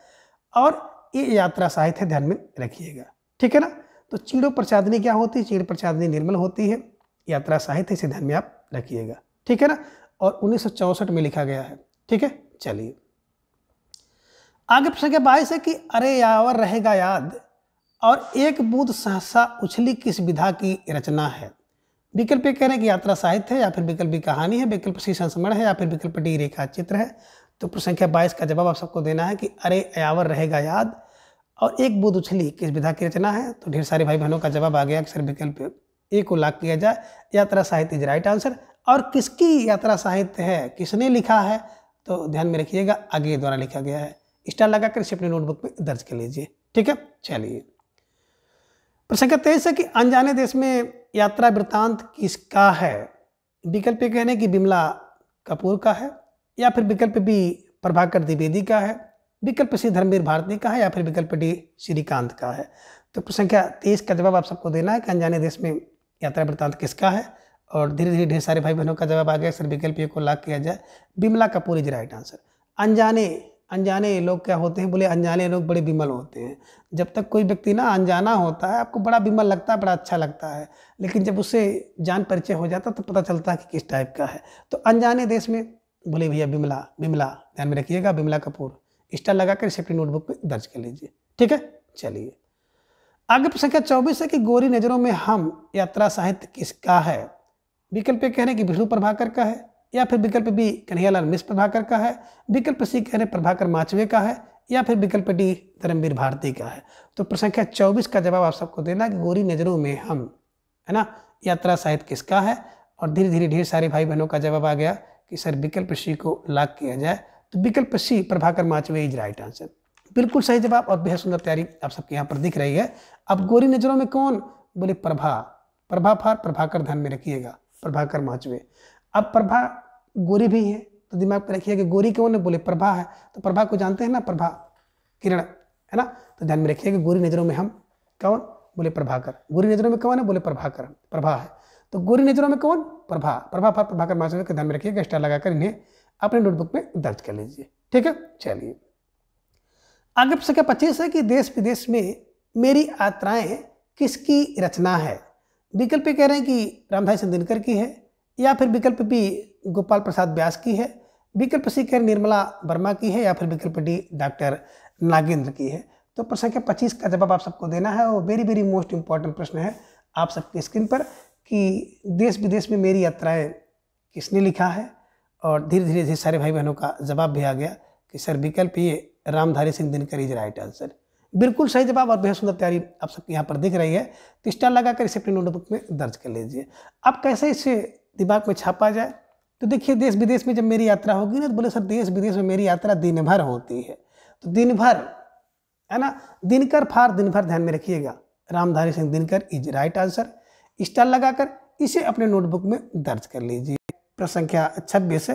और ये यात्रा साहित्य है, ध्यान में रखिएगा। ठीक है ना। तो चिड़ों पर चांदनी क्या होती है, चिड़ पर चांदनी निर्मल होती है, यात्रा साहित्य, इसे ध्यान में आप रखिएगा। ठीक है ना। और 1964 में लिखा गया है। ठीक है, चलिए आगे प्रश्न संख्या 22 है कि अरे यावर रहेगा याद और एक बूंद सहसा उछली किस विधा की रचना है। विकल्प कह रहे हैं कि यात्रा साहित्य है, या फिर विकल्प बी कहानी है, विकल्प सी संस्मरण है, या फिर विकल्प डी रेखा चित्र है। तो प्रश्न संख्या 22 का जवाब आप सबको देना है कि अरे यावर रहेगा याद और एक बूंद उछली किस विधा की रचना है। तो ढेर सारे भाई बहनों का जवाब आ गया कि सर विकल्प ए को लॉक किया जाए, यात्रा साहित्य इज राइट आंसर। और किसकी यात्रा साहित्य है, किसने लिखा है, तो ध्यान में रखिएगा आगे द्वारा लिखा गया है, स्टार लगाकर इसे अपने नोटबुक में दर्ज कर लीजिए। ठीक है, चलिए प्रश्न संख्या 23 है कि अनजाने देश में यात्रा वृत्तांत किसका है। विकल्प ए कहने की बिमला कपूर का है, या फिर विकल्प बी प्रभाकर द्विवेदी का है, विकल्प सी धर्मवीर भारती का है, या फिर विकल्प डी श्रीकांत का है। तो प्रश्न संख्या 23 का जवाब आप सबको देना है कि अनजाने देश में यात्रा वृत्तांत किसका है। और धीरे धीरे ढेर सारे भाई बहनों का जवाब आ गया, सर विकल्प ए को लॉक किया जाए, Bimla Kapoor is right answer. अनजाने लोग क्या होते हैं, बोले अनजाने लोग बड़े विमल होते हैं। जब तक कोई व्यक्ति ना अनजाना होता है, आपको बड़ा विमल लगता है, बड़ा अच्छा लगता है, लेकिन जब उससे जान परिचय हो जाता है तो पता चलता है कि किस टाइप का है। तो अनजाने देश में बोले भैया बिमला, ध्यान में रखिएगा, बिमला कपूर, स्टार लगाकर इसे अपनी नोटबुक में दर्ज कर लीजिए। ठीक है, चलिए आगे प्रश्न संख्या 24 है कि गोरी नजरों में हम यात्रा साहित्य किसका है। विकल्प कह रहे हैं कि विष्णु प्रभाकर का है, या फिर विकल्प बी कन्हैयालाल मिश्र प्रभाकर का है, विकल्प सी कह रहे हैं प्रभाकर माचवे का है, या फिर विकल्प डी धर्मवीर भारती का है। तो प्रश्न संख्या 24 का जवाब आप सबको देना कि गोरी नजरों में हम, है ना, यात्रा साहित्य किसका है। और धीरे धीरे ढेर सारे भाई बहनों का जवाब आ गया कि सर विकल्प सी को लॉक किया जाए। तो विकल्प C Prabhakar Machwe is right answer, बिल्कुल सही जवाब और बेहद सुंदर तैयारी आप सबके यहाँ पर दिख रही है। अब गोरी नजरों में कौन, बोले प्रभा, प्रभा फार प्रभाकर, ध्यान में रखिएगा, प्रभाकर माचवे। अब प्रभा गोरी भी है तो दिमाग पर रखिए कि गोरी कौन है, बोले प्रभा है। तो प्रभा को जानते हैं ना, प्रभा किरण, है ना। तो ध्यान में रखिए कि गोरी नजरों में हम कौन, बोले प्रभाकर। गोरी नजरों में कौन है, बोले प्रभाकर, प्रभा है। तो गोरी नजरों में कौन, प्रभा, प्रभा फार प्रभाकर माचवे के ध्यान में रखिएगा, स्टार लगाकर इन्हें अपने नोटबुक में दर्ज कर लीजिए। ठीक है, चलिए आगे प्रश्न 25 है कि देश विदेश में मेरी यात्राएं किसकी रचना है। विकल्प कह रहे हैं कि रामधारी सिंह दिनकर की है, या फिर विकल्प बी गोपाल प्रसाद व्यास की है, विकल्प सी कह निर्मला वर्मा की है, या फिर विकल्प डी डॉक्टर नागेंद्र की है। तो प्रश्न संख्या 25 का जवाब आप सबको देना है और वेरी वेरी मोस्ट इंपॉर्टेंट प्रश्न है आप सबकी स्क्रीन पर कि देश विदेश में मेरी यात्राएं किसने लिखा है। और धीरे धीरे सारे भाई बहनों का जवाब भी आ गया कि सर विकल्प ये Ramdhari Singh Dinkar is right answer, बिल्कुल सही जवाब और बेहद सुंदर तैयारी आप सबके यहाँ पर दिख रही है। तो स्टार लगाकर इसे अपनी नोटबुक में दर्ज कर लीजिए। अब कैसे इसे दिमाग में छापा जाए, तो देखिए देश विदेश में जब मेरी यात्रा होगी ना, तो बोले सर देश विदेश में मेरी यात्रा दिन भर होती है। तो दिन भर, है ना, दिनकर फार दिन भर, ध्यान में रखिएगा, Ramdhari Singh Dinkar is right answer. Star लगाकर इसे अपने नोटबुक में दर्ज कर लीजिए। प्रश्न संख्या 26 है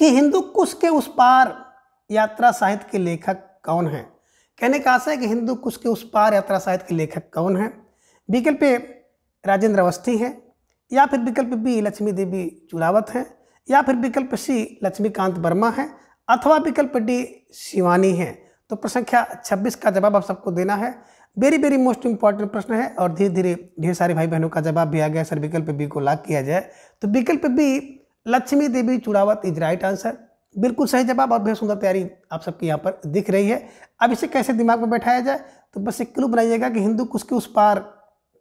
कि हिंदू कुश के उस पार यात्रा साहित्य के लेखक कौन है। कहने का आशा है कि हिंदू कुश के उस पार यात्रा साहित्य के लेखक कौन है। विकल्प ए राजेंद्र अवस्थी है, या फिर विकल्प बी लक्ष्मी देवी चुड़ावत है, या फिर विकल्प सी लक्ष्मीकांत वर्मा है, अथवा विकल्प डी शिवानी है। तो प्रश्न संख्या 26 का जवाब आप सबको देना है। वेरी वेरी मोस्ट इंपॉर्टेंट प्रश्न है और धीरे धीरे ढेर सारे भाई बहनों का जवाब भी आ गया, सर विकल्प बी को लॉक किया जाए। तो विकल्प B Lakshmi Devi Chudawat is right answer, बिल्कुल सही जवाब और बेहद सुंदर तैयारी आप सबकी यहाँ पर दिख रही है। अब इसे कैसे दिमाग में बैठाया जाए, तो बस एक क्लू बनाइएगा कि हिंदू कुश के उस पार,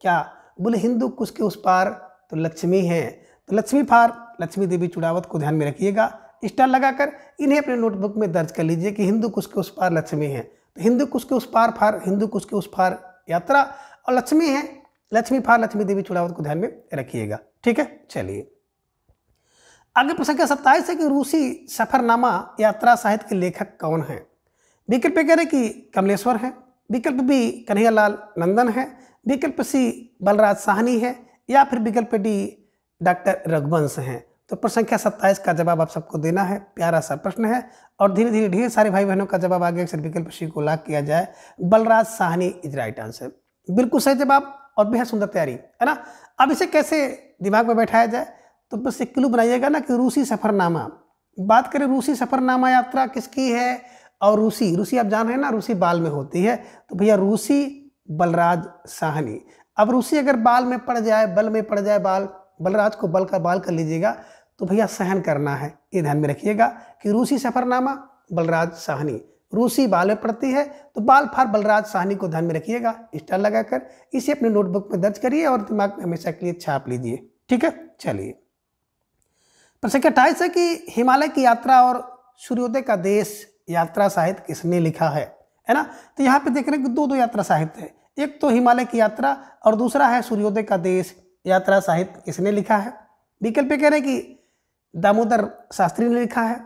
क्या बोले हिंदू कुश के उस पार तो लक्ष्मी है। तो लक्ष्मी फार लक्ष्मी देवी चुड़ावत को ध्यान में रखिएगा, स्टार लगाकर इन्हें अपने नोटबुक में दर्ज कर लीजिए कि हिंदू कुश के उस पार लक्ष्मी है। तो हिंदू कुश के उस पार फार हिंदू कुश के उस पार यात्रा और लक्ष्मी है, लक्ष्मी फार लक्ष्मी देवी चुड़ावत को ध्यान में रखिएगा। ठीक है, चलिए आगे प्रश्न संख्या 27 है कि रूसी सफरनामा यात्रा साहित्य के लेखक कौन है। विकल्प कह रहे कि कमलेश्वर है, विकल्प बी कन्हैयालाल नंदन है, विकल्प सी बलराज साहनी है, या फिर विकल्प डी डॉक्टर रघुवंश हैं। तो प्रश्न संख्या 27 का जवाब आप सबको देना है। प्यारा सा प्रश्न है और धीरे धीरे ढेर सारे भाई बहनों का जवाब आ गया, सर विकल्प सी को लॉक किया जाए, Balraj Sahni is right answer, बिल्कुल सही जवाब और बेहद सुंदर तैयारी, है ना। अब इसे कैसे दिमाग में बैठाया जाए, तो बस एक क्लू बनाइएगा ना कि रूसी सफरनामा, बात करें रूसी सफरनामा यात्रा किसकी है। और रूसी आप जान रहे हैं ना, रूसी बाल में होती है, तो भैया रूसी बलराज साहनी। अब रूसी अगर बाल में पड़ जाए, बल में पड़ जाए बाल, बलराज को बल का बाल कर लीजिएगा, तो भैया सहन करना है, ये ध्यान में रखिएगा कि रूसी सफरनामा बलराज साहनी, रूसी बाल में पड़ती है तो बाल फार बलराज साहनी को ध्यान में रखिएगा, स्टार लगाकर इसे अपने नोटबुक में दर्ज करिए और दिमाग में हमेशा के लिए छाप लीजिए। ठीक है, चलिए प्रश्न 28 है कि हिमालय की यात्रा और सूर्योदय का देश यात्रा साहित्य किसने लिखा है ना। तो यहाँ पे देख रहे हैं कि दो यात्रा साहित्य है, एक तो हिमालय की यात्रा और दूसरा है सूर्योदय का देश यात्रा साहित्य किसने लिखा है। विकल्प कह रहे हैं कि दामोदर शास्त्री ने लिखा है,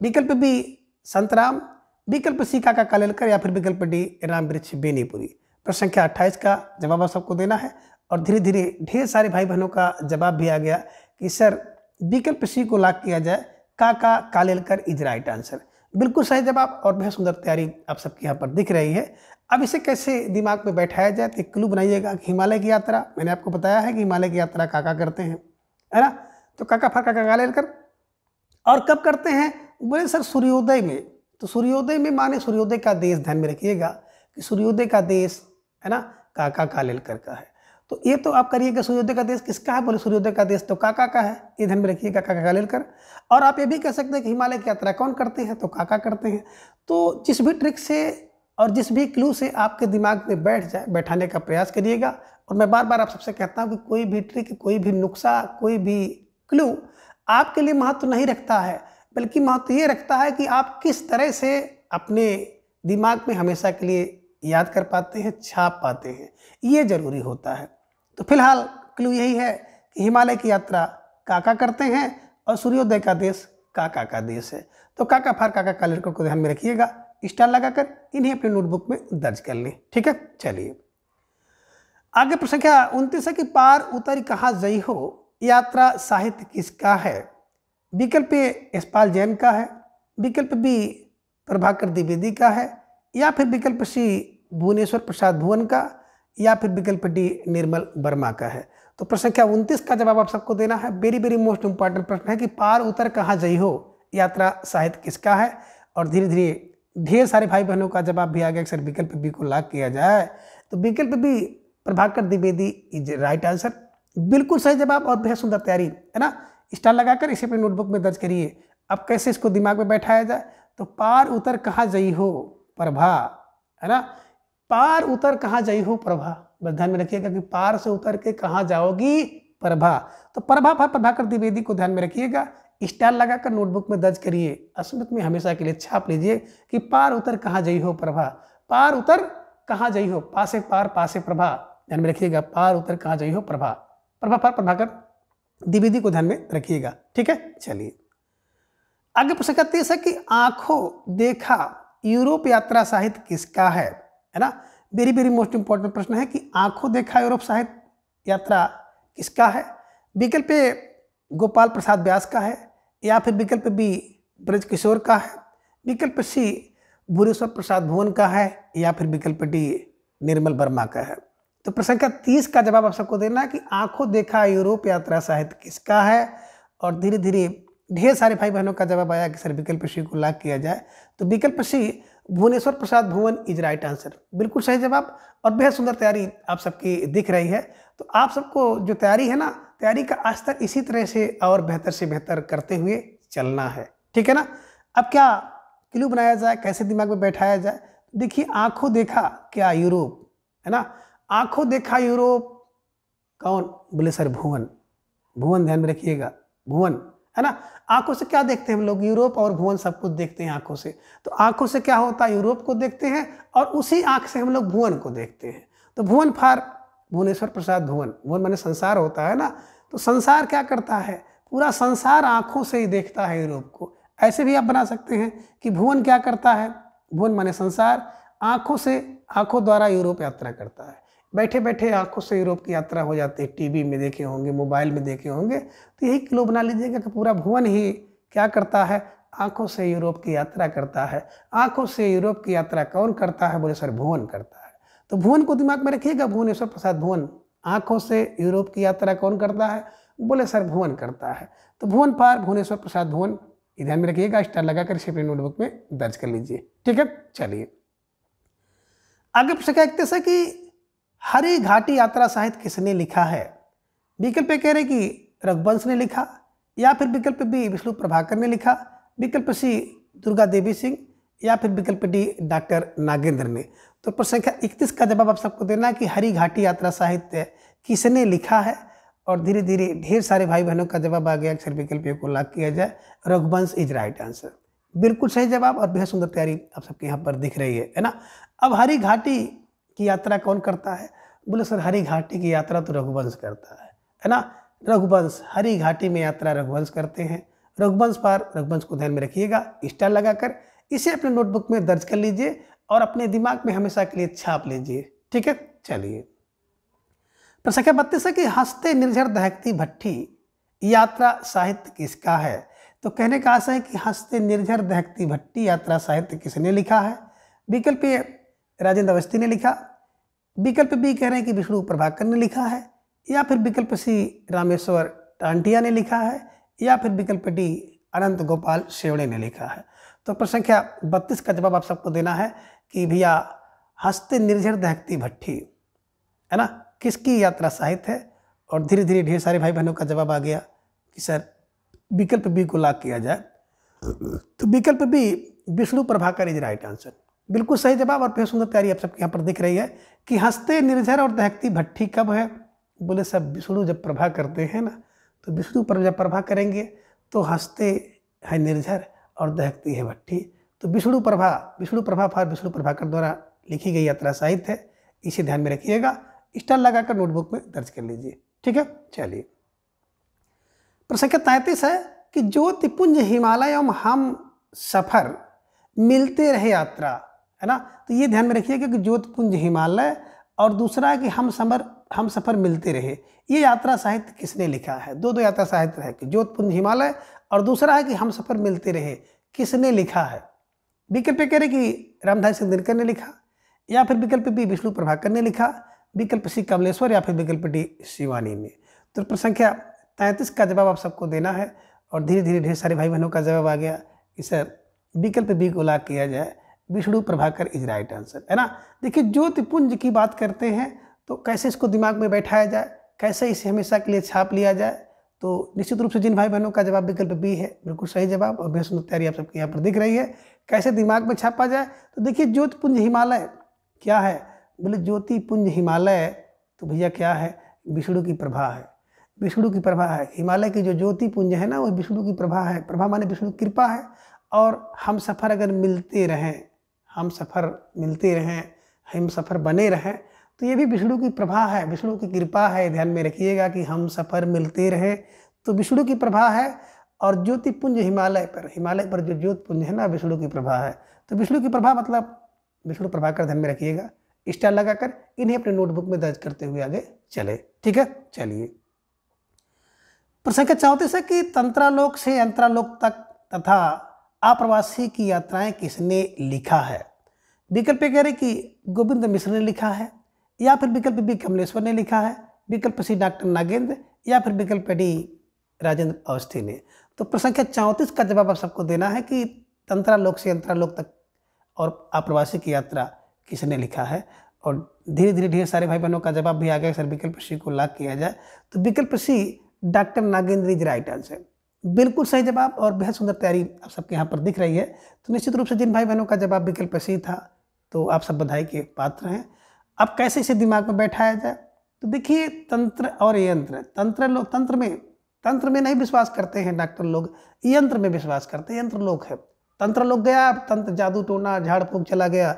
विकल्प बी संतराम, विकल्प सी काका कालेलकर, या फिर विकल्प डी रामवृक्ष बेनीपुरी। प्रश्न संख्या 28 का जवाब आप सबको देना है और धीरे धीरे ढेर सारे भाई बहनों का जवाब भी आ गया कि सर विकल्प सी को लॉक किया जाए, काका कालेलकर इज राइट आंसर, बिल्कुल सही जवाब और बहुत सुंदर तैयारी आप सबके यहाँ पर दिख रही है। अब इसे कैसे दिमाग में बैठाया जाए, तो एक क्लू बनाइएगा कि हिमालय की यात्रा, मैंने आपको बताया है कि हिमालय की यात्रा काका करते हैं, है ना। तो काका फा काका कालेलकर, और कब करते हैं, बोले सर सूर्योदय में। तो सूर्योदय में माने सूर्योदय का देश, ध्यान में रखिएगा कि सूर्योदय का देश, है ना, काका कालेलकर का है। तो ये तो आप करिएगा सूर्योदय का देश किसका है, बोले सूर्योदय का देश तो काका का है, ये ध्यान में रखिएगा, काका कालेलकर। और आप ये भी कह सकते हैं कि हिमालय की यात्रा कौन करते हैं, तो काका करते हैं। तो जिस भी ट्रिक से और जिस भी क्लू से आपके दिमाग में बैठ जाए, बैठाने का प्रयास करिएगा। और मैं बार बार आप सबसे कहता हूँ कि कोई भी ट्रिक, कोई भी नुस्खा, कोई भी क्लू आपके लिए महत्व नहीं रखता है, बल्कि महत्व ये रखता है कि आप किस तरह से अपने दिमाग में हमेशा के लिए याद कर पाते हैं, छाप पाते हैं, ये जरूरी होता है। तो फिलहाल क्लू यही है कि हिमालय की यात्रा काका करते हैं और सूर्योदय का देश काका का देश है। तो काका फार काका का लेटर को ध्यान में रखिएगा, स्टार लगाकर इन्हें अपनी नोटबुक में दर्ज कर लें। ठीक है, चलिए आगे प्रश्न संख्या 29 है कि पार उतर कहाँ जई हो यात्रा साहित्य किसका है? विकल्प ए यशपाल जैन का है, विकल्प बी प्रभाकर द्विवेदी का है, या फिर विकल्प सी भुवनेश्वर प्रसाद भुवन का, या फिर विकल्प डी निर्मल वर्मा का है। तो प्रश्न संख्या 29 का जवाब आप सबको देना है। वेरी वेरी मोस्ट इंपॉर्टेंट प्रश्न है कि पार उतर कहाँ जई हो यात्रा साहित्य किसका है। और धीरे धीरे ढेर सारे भाई बहनों का जवाब भी आ गया। अक्सर विकल्प बी को लॉक किया जाए तो विकल्प B Prabhakar Dwivedi is right answer, बिल्कुल सही जवाब और बेहद सुंदर तैयारी है ना। स्टार लगाकर इसे अपनी नोटबुक में दर्ज करिए। अब कैसे इसको दिमाग में बैठाया जाए? तो पार उतर कहाँ जई हो प्रभा, है ना, पार उतर कहाँ जई हो प्रभा, बस ध्यान में रखिएगा कि पार से उतर के कहाँ जाओगी प्रभा। तो प्रभा प्रभाकर द्विवेदी को ध्यान में रखिएगा, स्टार लगाकर नोटबुक में दर्ज करिए, स्मृति में हमेशा के लिए छाप लीजिए कि पार उतर कहाँ जई हो प्रभा, पार उतर कहाँ जई हो, पासे पार पासे प्रभा, ध्यान में रखिएगा, पार उतर कहाँ जई हो प्रभा, प्रभा प्रभाकर द्विवेदी को ध्यान में रखिएगा। ठीक है, चलिए आगे प्रश्न का 30 है कि आंखों देखा यूरोप यात्रा साहित्य किसका है ना। वेरी वेरी मोस्ट इंपॉर्टेंट प्रश्न है कि आंखों देखा यूरोप साहित्य यात्रा किसका है। विकल्प ए गोपाल प्रसाद व्यास का है, या फिर विकल्प बी ब्रजकिशोर का है, विकल्प सी भुवनेश्वर प्रसाद भुवन का है, या फिर विकल्प डी निर्मल वर्मा का है। तो प्रश्न संख्या 30 का जवाब आप सबको देना है कि आंखों देखा यूरोप यात्रा साहित्य किसका है। और धीरे धीरे ढेर सारे भाई बहनों का जवाब आया कि सर विकल्प सी को लॉक किया जाए। तो विकल्प सी भुवनेश्वर प्रसाद भुवन इज राइट आंसर, बिल्कुल सही जवाब और बेहद सुंदर तैयारी आप सबकी दिख रही है। तो आप सबको जो तैयारी है ना, तैयारी का स्तर इसी तरह से और बेहतर से बेहतर करते हुए चलना है। ठीक है ना। अब क्या क्लू बनाया जाए, कैसे दिमाग में बैठाया जाए? देखिए आंखों देखा क्या यूरोप, है ना, आंखों देखा यूरोप कौन, बोले सर भुवन, भुवन ध्यान में रखिएगा, भुवन, है ना। आंखों से क्या देखते हैं हम लोग, यूरोप और भुवन सब कुछ देखते हैं आंखों से। तो आंखों से क्या होता है, यूरोप को देखते हैं और उसी आंख से हम लोग भुवन को देखते हैं। तो भुवन फार भुवनेश्वर प्रसाद भुवन, भुवन माने संसार होता है ना। तो संसार क्या करता है, पूरा संसार आंखों से ही देखता है यूरोप को। ऐसे भी आप बना सकते हैं कि भुवन क्या करता है, भुवन माने संसार, आंखों से, आंखों द्वारा यूरोप यात्रा करता है। बैठे बैठे आंखों से यूरोप की यात्रा हो जाती है, टीवी में देखे होंगे, मोबाइल में देखे होंगे। तो यही क्लू बना लीजिएगा कि पूरा भुवन ही क्या करता है, आंखों से यूरोप की यात्रा करता है। आंखों से यूरोप की यात्रा कौन करता है, बोले सर भुवन करता है। तो भुवन को दिमाग में रखिएगा, भुवनेश्वर प्रसाद भुवन, आंखों से यूरोप की यात्रा कौन करता है, बोले सर भुवन करता है। तो भुवन पार भुवनेश्वर प्रसाद भुवन, ध्यान में रखिएगा, स्टार लगाकर इसे अपनी नोटबुक में दर्ज कर लीजिए। ठीक है, चलिए आगे प्रश्न का 31 है कि हरी घाटी यात्रा साहित्य किसने लिखा है। विकल्प कह रहे कि रघुवंश ने लिखा, या फिर विकल्प बी विष्णु प्रभाकर ने लिखा, विकल्प सी दुर्गा देवी सिंह, या फिर विकल्प डी डॉक्टर नागेंद्र ने। तो प्रश्न संख्या 31 का जवाब आप सबको देना है कि हरी घाटी यात्रा साहित्य किसने लिखा है। और धीरे धीरे ढेर सारे भाई बहनों का जवाब आ गया, अक्सर विकल्प को लॉक किया जाए, रघुवंश इज राइट आंसर, बिल्कुल सही जवाब और बेहद सुंदर तैयारी आप सबके यहाँ पर दिख रही है ना। अब हरी घाटी की यात्रा कौन करता है, बोले सर हरी घाटी की यात्रा तो रघुवंश करता है ना। रघुवंश हरी घाटी में यात्रा रघुवंश करते हैं। रघुवंश पार, रघुवंश को ध्यान में रखिएगा, स्टार लगाकर इसे अपने नोटबुक में दर्ज कर लीजिए और अपने दिमाग में हमेशा के लिए छाप लीजिए। ठीक है, चलिए प्रश्न संख्या 32 है कि हंसते निर्झर दहकती भट्ठी यात्रा साहित्य किसका है। तो कहने का आशा है कि हंसते निर्झर दहकती भट्ठी यात्रा साहित्य किसने लिखा है। विकल्प ए राजेंद्र अवस्थी ने लिखा, विकल्प बी कह रहे हैं कि विष्णु प्रभाकर ने लिखा है, या फिर विकल्प सी रामेश्वर टांटिया ने लिखा है, या फिर विकल्प डी अनंत गोपाल शेवड़े ने लिखा है। तो प्रश्न संख्या 32 का जवाब आप सबको देना है कि भैया हंसते निर्झर दहकती भट्ठी, है ना, किसकी यात्रा साहित्य है। और धीरे धीरे ढेर सारे भाई बहनों का जवाब आ गया कि सर विकल्प बी को लॉक किया जाए। तो विकल्प B Vishnu Prabhakar is right answer, बिल्कुल सही जवाब और बेहद सुंदर तैयारी आप सबके यहाँ पर दिख रही है कि हंसते निर्झर और दहकती भट्ठी कब है, बोले सब विष्णु जब प्रभा करते हैं ना। तो विष्णु पर जब प्रभा करेंगे तो हंसते है निर्झर और दहकती है भट्ठी। तो विष्णु प्रभा फॉर विष्णु प्रभाकर द्वारा लिखी गई यात्रा साहित्य है, इसे ध्यान में रखिएगा। स्टार लगाकर नोटबुक में दर्ज कर लीजिए। ठीक है, चलिए। प्रश्न संख्या 33 है कि ज्योतिपुंज हिमालय एवं हम सफर मिलते रहे यात्रा, है ना। तो ये ध्यान में रखिएगा कि ज्योतिपुंज हिमालय और दूसरा है कि हम सफर मिलते रहे। ये यात्रा साहित्य किसने लिखा है? दो यात्रा साहित्य है कि ज्योतिपुंज हिमालय और दूसरा है कि हम सफर मिलते रहे, किसने लिखा है? विकल्प कह रहे कि रामधारी सिंह दिनकर ने लिखा, या फिर विकल्प बी विष्णु प्रभाकर ने लिखा, विकल्प सी कमलेश्वर, या फिर विकल्प डी शिवानी ने। तो प्रश्न संख्या 33 का जवाब आप सबको देना है और धीरे धीरे ढेर सारे भाई बहनों का जवाब आ गया कि सर विकल्प बी को लॉक किया जाए, Vishnu Prabhakar is right answer, है ना। देखिए ज्योतिपुंज की बात करते हैं तो कैसे इसको दिमाग में बैठाया जाए, कैसे इसे हमेशा के लिए छाप लिया जाए, तो निश्चित रूप से जिन भाई बहनों का जवाब विकल्प बी है बिल्कुल सही जवाब और बेहद सुंदर तैयारी आप सबके यहाँ पर दिख रही है। कैसे दिमाग में छापा जाए, तो देखिए ज्योतिपुंज हिमालय क्या है? बोले ज्योतिपुंज हिमालय तो भैया क्या है? विष्णु की प्रभा है, विष्णु की प्रभा है। हिमालय की जो ज्योतिपुंज है ना वो विष्णु की प्रभा है, प्रभा माने विष्णु की कृपा है। और हम सफ़र अगर मिलते रहें, हम सफ़र मिलते रहें, हम सफ़र बने रहें, तो ये भी विष्णु की प्रभा है, विष्णु की कृपा है। ध्यान में रखिएगा कि हम सफ़र मिलते रहें तो विष्णु की प्रभा है। और ज्योतिपुंज हिमालय पर जो ज्योतिपुंज है ना विष्णु की प्रभा है। तो विष्णु की प्रभा मतलब विष्णु प्रभाकर, ध्यान में रखिएगा। स्टार लगाकर इन्हें अपने नोटबुक में दर्ज करते हुए आगे चले। ठीक है, चलिए। प्रश्न संख्या 34 है कि तंत्रालोक से यंत्रालोक तक तथा आप्रवासी की यात्राएं किसने लिखा है? विकल्प कह रहे कि गोविंद मिश्र ने लिखा है, या फिर विकल्प बी कमलेश्वर ने लिखा है, विकल्प सी डॉक्टर नागेंद्र, या फिर विकल्प डी राजेंद्र अवस्थी ने। तो प्रश्न संख्या 34 का जवाब आप सबको देना है कि तंत्रालोक से यंत्रालोक तक और आप्रवासी की यात्रा किसने लिखा है। और धीरे धीरे ढेर सारे भाई बहनों का जवाब भी आ गया। सर विकल्प सी को लॉक किया जाए तो विकल्प C doctor Nagendra is right answer, बिल्कुल सही जवाब और बेहद सुंदर तैयारी आप सबके यहाँ पर दिख रही है। तो निश्चित रूप से जिन भाई बहनों का जवाब विकल्प सी था तो आप सब बधाई के पात्र हैं। अब कैसे इसे दिमाग में बैठाया जाए, तो देखिए तंत्र और यंत्र, तंत्र में नहीं विश्वास करते हैं डॉक्टर लोग, यंत्र में विश्वास करते हैं। यंत्र लोग है, तंत्र लोग गया, अब तंत्र जादू टोना झाड़ फूंक चला गया,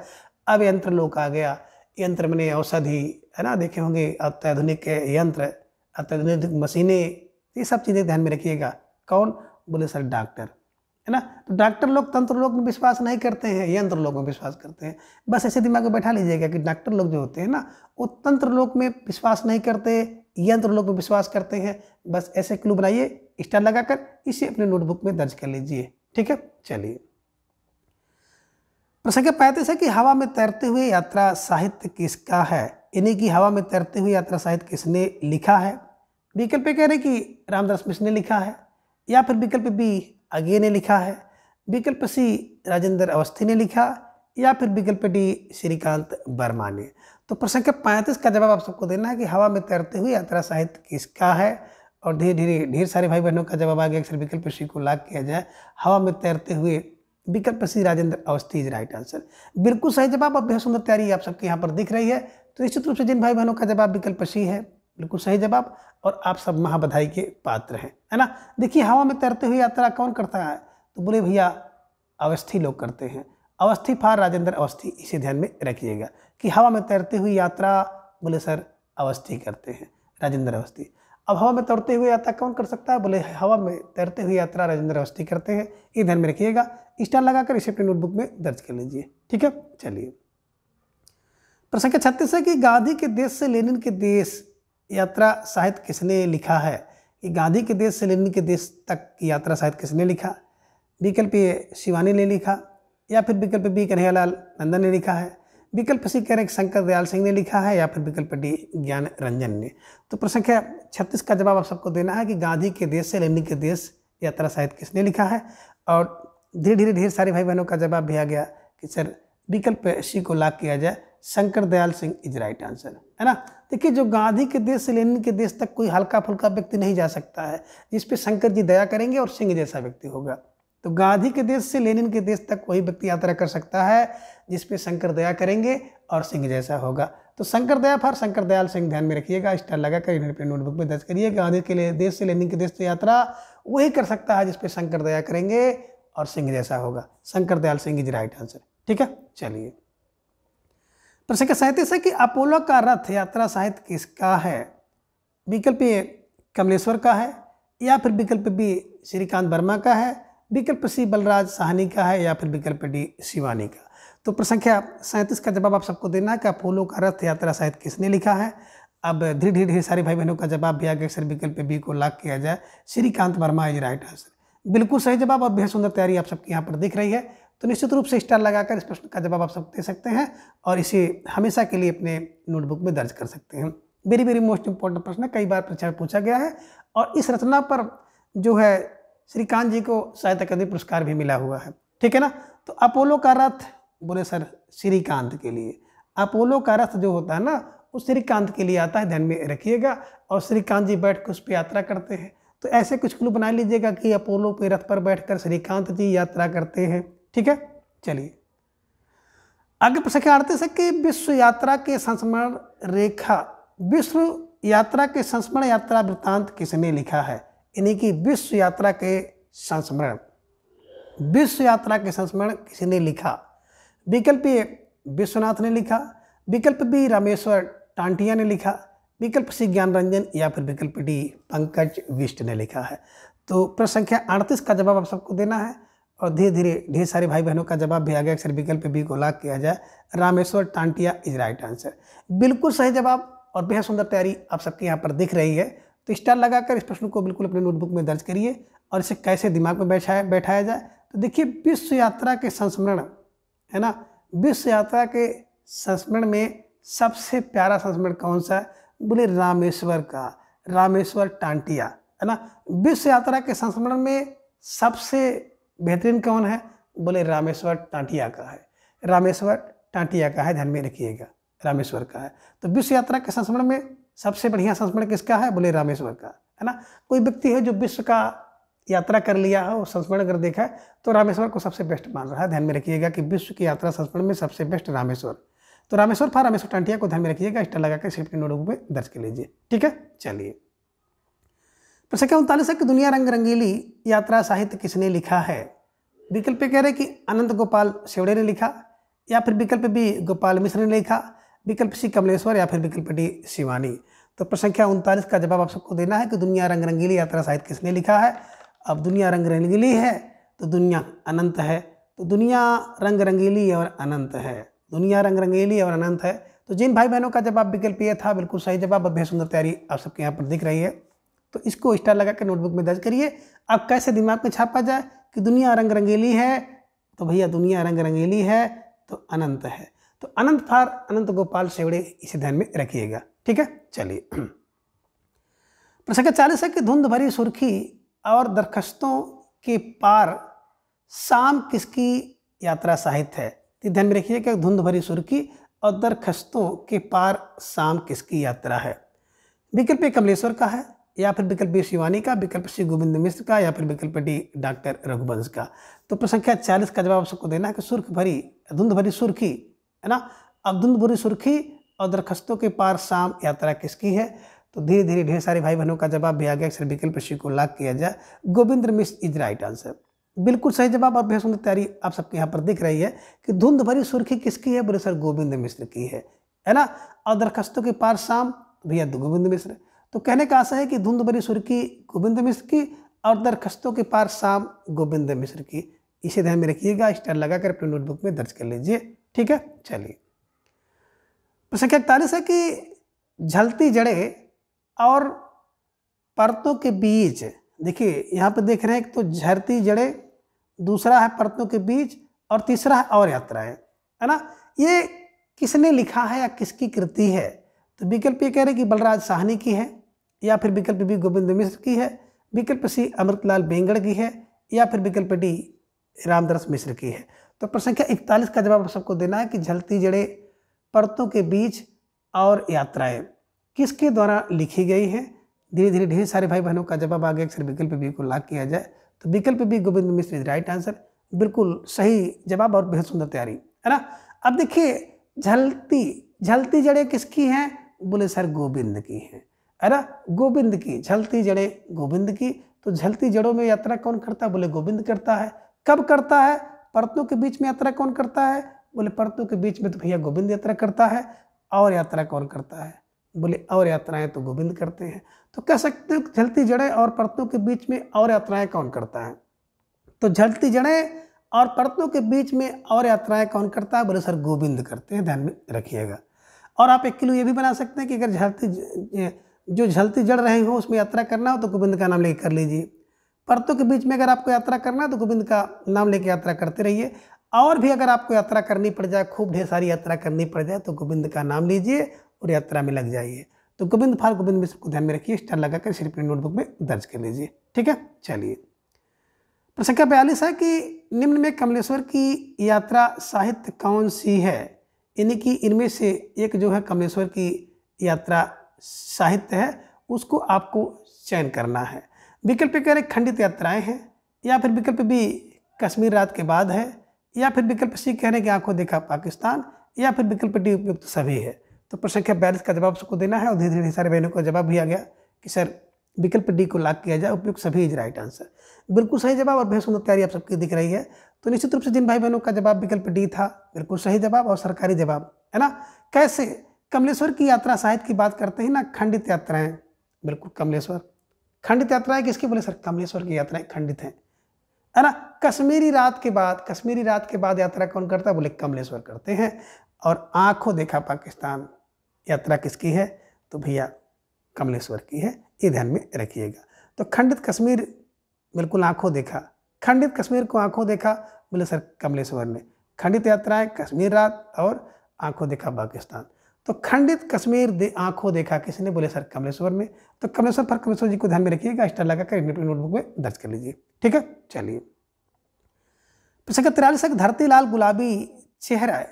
अब यंत्र लोग आ गया। यंत्र में औषधि, है ना, देखे होंगे अत्याधुनिक यंत्र, अत्याधुनिक मशीनें, ये सब चीज़ें ध्यान में रखिएगा। कौन? बोले सर डॉक्टर, है ना। तो डॉक्टर लोग तंत्र लोग में विश्वास नहीं करते हैं, यंत्र लोग में विश्वास करते हैं। बस ऐसे दिमाग में बैठा लीजिएगा कि डॉक्टर लोग जो होते हैं ना वो तंत्र लोग में विश्वास नहीं करते, यंत्र लोग में विश्वास करते हैं। बस ऐसे क्लू बनाइए, स्टार लगाकर इसे अपने नोटबुक में दर्ज कर लीजिए। ठीक है, चलिए। प्रश्न संख्या 35 है कि हवा में तैरते हुए यात्रा साहित्य किसका है? यानी कि हवा में तैरते हुए यात्रा साहित्य किसने लिखा है? विकल्प कह रहे कि रामदास मिश्र ने लिखा है, या फिर विकल्प बी अगे ने लिखा है, विकल्प सी राजेंद्र अवस्थी ने लिखा, या फिर विकल्प डी श्रीकांत वर्मा ने। तो प्रश्न संख्या 35 का जवाब आप सबको देना है कि हवा में तैरते हुए यात्रा साहित्य किसका है। और धीरे धीरे ढेर सारे भाई बहनों का जवाब आ गया। अक्सर विकल्प सी को लॉक किया जाए, हवा में तैरते हुए विकल्प C Rajendra Awasthi is right answer, बिल्कुल सही जवाब और बेहद सुंदर तैयारी आप सबके यहाँ पर दिख रही है। तो निश्चित रूप से जिन भाई बहनों का जवाब विकल्प सी है बिल्कुल सही जवाब और आप सब महाबधाई के पात्र हैं, है ना। देखिए हवा में तैरते हुए यात्रा कौन करता है? तो बोले भैया अवस्थी लोग करते हैं, अवस्थी फॉर राजेंद्र अवस्थी, इसे ध्यान में रखिएगा कि हवा में तैरते हुए यात्रा बोले सर अवस्थी करते हैं, राजेंद्र अवस्थी। अब हवा में तैरते हुए यात्रा कौन कर सकता है? बोले हवा में तैरते हुए यात्रा राजेंद्र अवस्थी करते हैं, ये ध्यान में रखिएगा। स्टार लगाकर इसे अपनी नोटबुक में दर्ज कर लीजिए। ठीक है, चलिए। प्रश्न संख्या 36 है कि गांधी के देश से लेनिन के देश यात्रा साहित्य किसने लिखा है? कि गांधी के देश से लेनिन के देश तक की यात्रा साहित्य किसने लिखा? विकल्प ए शिवानी ने लिखा, या फिर विकल्प बी कन्हैयालाल नंदन ने लिखा है, विकल्प सी कह रहे शंकर दयाल सिंह ने लिखा है, या फिर विकल्प डी ज्ञान रंजन ने। तो प्रश्न संख्या 36 का जवाब आप सबको देना है कि गांधी के देश से लेनिन के देश यात्रा साहित्य किसने लिखा है। और धीरे धीरे ढेर सारे भाई बहनों का जवाब भी आ गया कि सर विकल्प सी को लॉक किया जाए, Shankar Dayal Singh is right answer, है ना। देखिए जो गांधी के देश से लेनिन के देश तक कोई हल्का फुल्का व्यक्ति नहीं जा सकता है, जिस पे शंकर जी दया करेंगे और सिंह जैसा व्यक्ति होगा। तो गांधी के देश से लेनिन के देश तक वही व्यक्ति यात्रा कर सकता है जिस पे शंकर दया करेंगे और सिंह जैसा होगा। तो शंकर दया फॉर शंकर दयाल सिंह, ध्यान में रखिएगा, स्टार लगाकर इन्हें अपने नोटबुक में दर्ज करिए। गांधी के लिए देश से लेनिन के देश से यात्रा वही कर सकता है जिस पे शंकर दया करेंगे और सिंह जैसा होगा। Shankar Dayal Singh is right answer. ठीक है, चलिए। प्रश्न संख्या 37 है कि अपोलो का रथ यात्रा साहित्य किसका है? विकल्प ए कमलेश्वर का है, या फिर विकल्प बी श्रीकांत वर्मा का है, विकल्प सी बलराज साहनी का है, या फिर विकल्प डी शिवानी का। तो प्रश्न संख्या 37 का जवाब आप सबको देना है कि अपोलो का रथ यात्रा साहित्य किसने लिखा है। अब धीरे धीरे सारे भाई बहनों का जवाब भी आ गया। सर विकल्प बी को लॉक किया जाए, Shrikant Verma is right answer. बिल्कुल सही जवाब और बेहद सुंदर तैयारी आप सबके यहाँ पर दिख रही है। तो निश्चित रूप से स्टार लगाकर इस प्रश्न का जवाब आप सब दे सकते हैं और इसे हमेशा के लिए अपने नोटबुक में दर्ज कर सकते हैं। वेरी वेरी मोस्ट इंपॉर्टेंट प्रश्न, कई बार परीक्षा में पूछा गया है और इस रचना पर जो है श्रीकांत जी को साहित्य अकादमी पुरस्कार भी मिला हुआ है। ठीक है ना। तो अपोलो का रथ बोले सर श्रीकांत के लिए। अपोलो का रथ जो होता है ना वो श्रीकांत के लिए आता है, ध्यान में रखिएगा। और श्रीकांत जी बैठ कर उस पर यात्रा करते हैं। तो ऐसे कुछ क्लू बना लीजिएगा कि अपोलो पे रथ पर बैठकर श्रीकांत जी यात्रा करते हैं। ठीक है, चलिए आगे प्रश्न 38 है कि विश्व यात्रा के संस्मरण रेखा, विश्व यात्रा के संस्मरण यात्रा वृत्तांत किसने लिखा है? यानी कि विश्व यात्रा के संस्मरण, विश्व यात्रा के संस्मरण किसने लिखा? विकल्प ए विश्वनाथ ने लिखा, विकल्प बी रामेश्वर टांटिया ने लिखा, विकल्प सी ज्ञान रंजन, या फिर विकल्प डी पंकज विष्ट ने लिखा है। तो प्रश्न संख्या 38 का जवाब आप सबको देना है और धीरे धीरे ढेर सारे भाई बहनों का जवाब भी आ गया। अक्सर विकल्प बी को लॉक किया जाए, Rameshwar Tantia is right answer. बिल्कुल सही जवाब और बेहद सुंदर तैयारी आप सबके यहाँ पर दिख रही है। तो स्टार लगाकर इस प्रश्न को बिल्कुल अपने नोटबुक में दर्ज करिए और इसे कैसे दिमाग में बैठाया जाए। तो देखिए विश्व यात्रा के संस्मरण है ना, विश्व यात्रा के संस्मरण में सबसे प्यारा संस्मरण कौन सा है? बोले रामेश्वर का, रामेश्वर टांटिया है ना। विश्व यात्रा के संस्मरण में सबसे बेहतरीन कौन है? बोले रामेश्वर टांटिया का है, रामेश्वर टांटिया का है, ध्यान में रखिएगा, रामेश्वर का है। तो विश्व यात्रा के संस्मरण में सबसे बढ़िया संस्मरण किसका है? बोले रामेश्वर का है ना। कोई व्यक्ति है जो विश्व का यात्रा कर लिया है और संस्मरण अगर देखा है तो रामेश्वर को सबसे बेस्ट मान रहा है। ध्यान में रखिएगा कि विश्व की यात्रा संस्मरण में सबसे बेस्ट रामेश्वर। तो रामेश्वर था, रामेश्वर टांटिया को ध्यान में रखिएगा, स्टार लगाकर सिर्फ नोटबुक में दर्ज कर लीजिए। ठीक है, चलिए प्रश्न संख्या 39 है कि दुनिया रंग रंगीली यात्रा साहित्य किसने लिखा है? विकल्प कह रहे कि अनंत गोपाल सेवड़े ने लिखा, या फिर विकल्प बी गोपाल मिश्र ने लिखा, विकल्प सी कमलेश्वर, या फिर विकल्प डी शिवानी। तो प्रश्न संख्या 39 का जवाब आप सबको देना है कि दुनिया रंग रंगीली यात्रा साहित्य किसने लिखा है। अब दुनिया रंग रंगीली है तो दुनिया अनंत है, तो दुनिया रंग रंगीली और अनंत है, दुनिया रंग रंगीली और अनंत है। तो जिन भाई बहनों का जवाब विकल्प ये था बिल्कुल सही जवाब और बेहद सुंदर तैयारी आप सबके यहाँ पर दिख रही है। तो इसको स्टार लगा कर नोटबुक में दर्ज करिए। अब कैसे दिमाग में छापा जाए कि दुनिया रंग रंगीली है, तो भैया दुनिया रंग रंगीली है तो अनंत है। तो अनंत फार अनंत गोपाल सेवड़े, इसे ध्यान में रखिएगा। ठीक है, चलिए प्रश्न संख्या 40 है कि धुंध भरी सुर्खी और दरख्तों के पार शाम किसकी यात्रा साहित्य है? तो ध्यान में रखिए कि धुंध भरी सुर्खी और दरख्तों के पार शाम किसकी यात्रा है? विकल्प ए कमलेश्वर का है, या फिर विकल्प बी शिवानी का, विकल्प सी गोविंद मिश्र का, या फिर विकल्प डी डॉक्टर रघुवंश का। तो प्रश्न संख्या 40 का जवाब सबको देना है कि सुर्ख भरी, धुंध भरी सुर्खी है ना। अब धुंध भरी सुर्खी और दरख्तों के पार शाम यात्रा किसकी है? तो धीरे धीरे ढेर सारे भाई बहनों का जवाब भी आ गया। अक्सर विकल्प सी को लॉक किया जाए, Govind Mishra is right answer. बिल्कुल सही जवाब और बेहद सुंदर तैयारी आप सबके यहाँ पर दिख रही है कि धुंध भरी सुर्खी किसकी है? बोले सर गोविंद मिश्र की है ना। और दरख्तों के पार शाम भैया गोविंद मिश्र। तो कहने का आशा है कि धुंध भरी सुर्खी गोविंद मिश्र की और दरख्तों के पार शाम गोविंद मिश्र की। इसे ध्यान में रखिएगा, स्टार लगाकर अपने नोटबुक में दर्ज कर लीजिए। ठीक है, चलिए प्रश्न संख्या 41 है कि झलती जड़ें और परतों के बीच, देखिए यहाँ पे देख रहे हैं तो झरती जड़ें, दूसरा है परतों के बीच और तीसरा है और यात्राएं, है ना। ये किसने लिखा है या किसकी कृति है? तो विकल्प ये कह रहे कि बलराज साहनी की है, या फिर विकल्प बी गोविंद मिश्र की है, विकल्प सी अमृतलाल बेंगड़ की है, या फिर विकल्प डी रामदास मिश्र की है। तो प्रश्न संख्या 41 का जवाब सबको देना है कि झलती जड़ें, परतों के बीच और यात्राएं किसके द्वारा लिखी गई है। धीरे धीरे ढेर सारे भाई बहनों का जवाब आ गया। अक्सर विकल्प बी को लॉक किया जाए तो विकल्प B Govind Mishra is right answer. बिल्कुल सही जवाब और बेहद सुंदर तैयारी है ना। अब देखिए झलती जड़ें किसकी हैं? बोले सर गोविंद की है ना, गोविंद की। झलती जड़ें गोविंद की। तो झलती जड़ों में यात्रा कौन करता है? बोले गोविंद करता है। कब करता है? परतों के बीच में यात्रा कौन करता है? बोले परतों के बीच में तो भैया गोविंद यात्रा करता है। और यात्रा कौन करता है? बोले और यात्राएं तो गोविंद करते हैं। तो कह सकते हो झलती जड़ें और परतों के बीच में और यात्राएं कौन करता है? तो झलती जड़ें और परतों के बीच में और यात्राएं कौन करता है? बोले सर गोविंद करते हैं, ध्यान में रखिएगा। और आप एक किलो ये भी बना सकते हैं कि अगर जो झलती जड़ रहे हो उसमें यात्रा करना हो तो गोविंद का नाम लेकर कर लीजिए। परतों के बीच में अगर आपको यात्रा करना है तो गोविंद का नाम लेकर यात्रा करते रहिए। और भी अगर आपको यात्रा करनी पड़ जाए, खूब ढेर सारी यात्रा करनी पड़ जाए, तो गोविंद का नाम लीजिए और यात्रा में लग जाइए। तो गोविंद फार गोविंद मिश्र को ध्यान में रखिए, स्टार लगाकर सिर्फ अपनी नोटबुक में दर्ज कर लीजिए। ठीक है, चलिए। प्रश्न संख्या 42 है कि निम्न में कमलेश्वर की यात्रा साहित्य कौन सी है? यानी कि इनमें से एक जो है कमलेश्वर की यात्रा साहित्य है, उसको आपको चयन करना है। विकल्प कह रहे खंडित यात्राएं हैं, या फिर विकल्प बी कश्मीर रात के बाद है, या फिर विकल्प सी कह रहे हैं कि आंखों देखा पाकिस्तान, या फिर विकल्प डी उपयुक्त सभी है। तो प्रश्न संख्या 42 का जवाब सबको देना है और धीरे धीरे सारे बहनों का जवाब भी आ गया कि सर विकल्प डी को लॉक किया जाए, उपयुक्त सभी इज राइट आंसर। बिल्कुल सही जवाब और बेहद सुंदर तैयारी आप सबकी दिख रही है। तो निश्चित रूप से जिन भाई बहनों का जवाब विकल्प डी था, बिल्कुल सही जवाब और सरकारी जवाब है ना। कैसे कमलेश्वर की यात्रा साहित्य की बात करते हैं ना, खंडित यात्राएं, बिल्कुल कमलेश्वर खंडित यात्राएं किसकी? बोले सर कमलेश्वर की यात्राएं खंडित हैं, है ना। कश्मीरी रात के बाद यात्रा कौन करता है? बोले कमलेश्वर करते हैं। और आंखों देखा पाकिस्तान यात्रा किसकी है? तो भैया कमलेश्वर की है, ये ध्यान में रखिएगा। तो खंडित कश्मीर बिल्कुल आंखों देखा, खंडित कश्मीर को आंखों देखा, बोले सर कमलेश्वर ने। खंडित यात्राएं कश्मीर रात और आंखों देखा पाकिस्तान। तो खंडित कश्मीर आंखों देखा किसने? बोले सर कमलेश्वर ने। तो कमलेश्वर पर कमलेश्वर जी को ध्यान में रखिएगा, स्टार लगाकर अपनी नोटबुक में दर्ज कर लीजिए। ठीक है, चलिए। प्रश्न 43 है कि धरती लाल गुलाबी चेहरा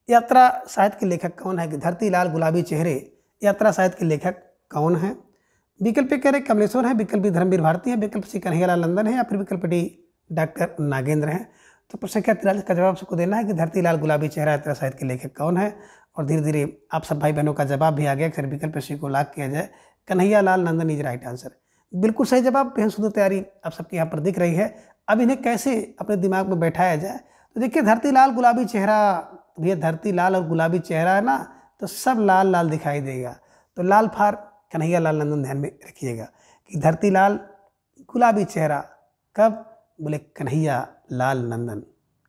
यात्रा साहित्य के लेखक कौन है? कि धरती लाल गुलाबी चेहरे यात्रा साहित्य के लेखक कौन है? विकल्प कह रहे कमलेश्वर है, विकल्प बी धर्मवीर भारती है, विकल्प सी कन्हैयालाल नंदन है, या फिर विकल्प डी डॉक्टर नागेंद्र है। तो प्रश्न संख्या 43 का जवाब सबको देना है कि धरती लाल गुलाबी चेहरा यात्रा साहित्य के लेखक कौन है। और धीरे धीरे आप सब भाई बहनों का जवाब भी आ गया, फिर विकल्प सी को लॉक किया जाए, कन्हैयालाल नंदन इज राइट आंसर। बिल्कुल सही जवाब, बेहद सुंदर तैयारी आप सबके यहाँ पर दिख रही है। अब इन्हें कैसे अपने दिमाग में बैठाया जाए? तो देखिए धरती लाल गुलाबी चेहरा, भैया धरती लाल और गुलाबी चेहरा है ना, तो सब लाल लाल दिखाई देगा। तो लाल फार कन्हैयालाल नंदन ध्यान में रखिएगा कि धरती लाल गुलाबी चेहरा कब? बोले कन्हैयालाल नंदन,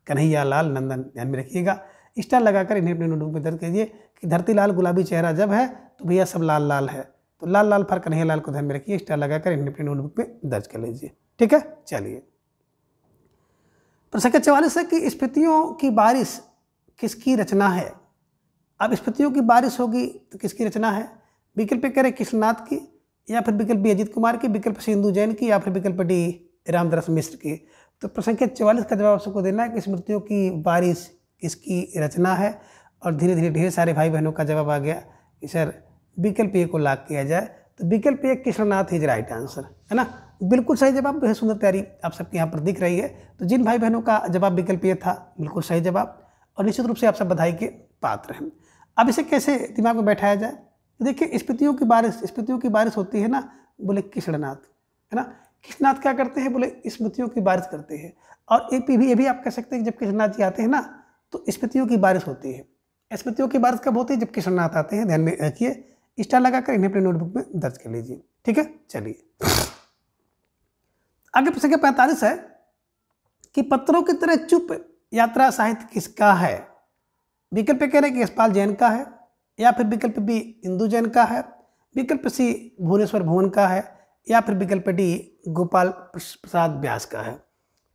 कन्हैयालाल नंदन ध्यान में रखिएगा। स्टार लगाकर इन्हें अपने नोटबुक में दर्ज कीजिए कि धरती लाल गुलाबी चेहरा जब है तो भैया सब लाल लाल है। तो लाल लाल फार कन्हैयालाल को ध्यान में रखिए, स्टार लगाकर इन्हें अपने नोटबुक में दर्ज कर लीजिए। ठीक है, चलिए। प्रश्न 44 है कि स्फीतियों की बारिश किसकी रचना है? अब स्फीतियों की बारिश होगी तो किसकी रचना है? विकल्प कह रहे कृष्णनाथ की, या फिर विकल्प बी अजीत कुमार की, विकल्प सी इंदु जैन की, या फिर विकल्प डी रामदास मिश्र की। तो प्रश्न संख्या 44 का जवाब सबको देना है कि स्मृतियों की बारिश किसकी रचना है। और धीरे धीरे ढेर सारे भाई बहनों का जवाब आ गया कि सर विकल्प ए को लॉक किया जाए। तो विकल्प ए कृष्णनाथ इज राइट आंसर, है ना। बिल्कुल सही जवाब, बेहद सुंदर तैयारी आप सबके यहाँ पर दिख रही है। तो जिन भाई बहनों का जवाब विकल्प ए था, बिल्कुल सही जवाब और निश्चित रूप से आप सब बधाई के पात्र हैं। अब इसे कैसे दिमाग में बैठाया जाए? देखिए स्फीतियों की बारिश होती है ना, बोले कृष्णनाथ, है ना। कृष्णनाथ क्या करते हैं? बोले स्मृतियों की बारिश करते हैं। और ये भी आप कह सकते हैं कि जब कृष्णनाथ जी आते हैं ना तो स्मृतियों की बारिश होती है। स्मृतियों की बारिश कब होती है? जब कृष्णनाथ आते हैं, ध्यान में रखिए, स्टार लगाकर इन्हें अपने नोटबुक में दर्ज कर लीजिए। ठीक है, चलिए आगे। प्रश्न 45 है कि पत्थरों की तरह चुप यात्रा साहित्य किसका है? विकल्प कह रहे हैं कि यशपाल जैन का है, या फिर विकल्प बी इंदु जैन का है, विकल्प सी भुवनेश्वर भुवन का है, या फिर विकल्प डी गोपाल प्रसाद व्यास का है।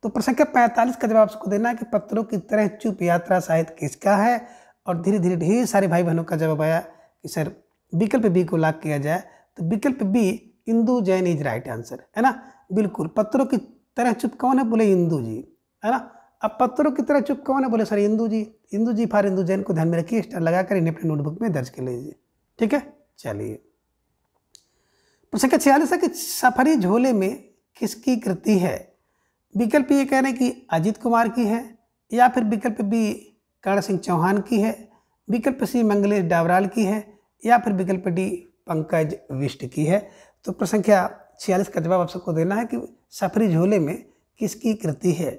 तो प्रश्न संख्या 45 का जवाब आपको देना है कि पत्थरों की तरह चुप यात्रा साहित्य किसका है। और धीरे धीरे ढेर सारे भाई बहनों का जवाब आया कि सर विकल्प बी को लॉक किया जाए। तो विकल्प B Indu Jain is right answer, है ना। बिल्कुल, पत्थरों की तरह चुप कौन है? बोले इंदु जी, है ना। अब पत्थरों की तरह चुप कौन है? बोले सर इंदु जी फार इंदु जैन को ध्यान में रखिए, स्टार लगाकर इन्हें अपने नोटबुक में दर्ज कर लीजिए। ठीक है, चलिए। प्रश्न 46 है कि सफरी झोले में किसकी कृति है? विकल्प ये कह रहे हैं कि अजीत कुमार की है, या फिर विकल्प बी कर्ण सिंह चौहान की है, विकल्प सी मंगलेश डावराल की है, या फिर विकल्प डी पंकज विष्ट की है। तो प्रश्न संख्या 46 का जवाब आप सबको देना है कि सफरी झोले में किसकी कृति है।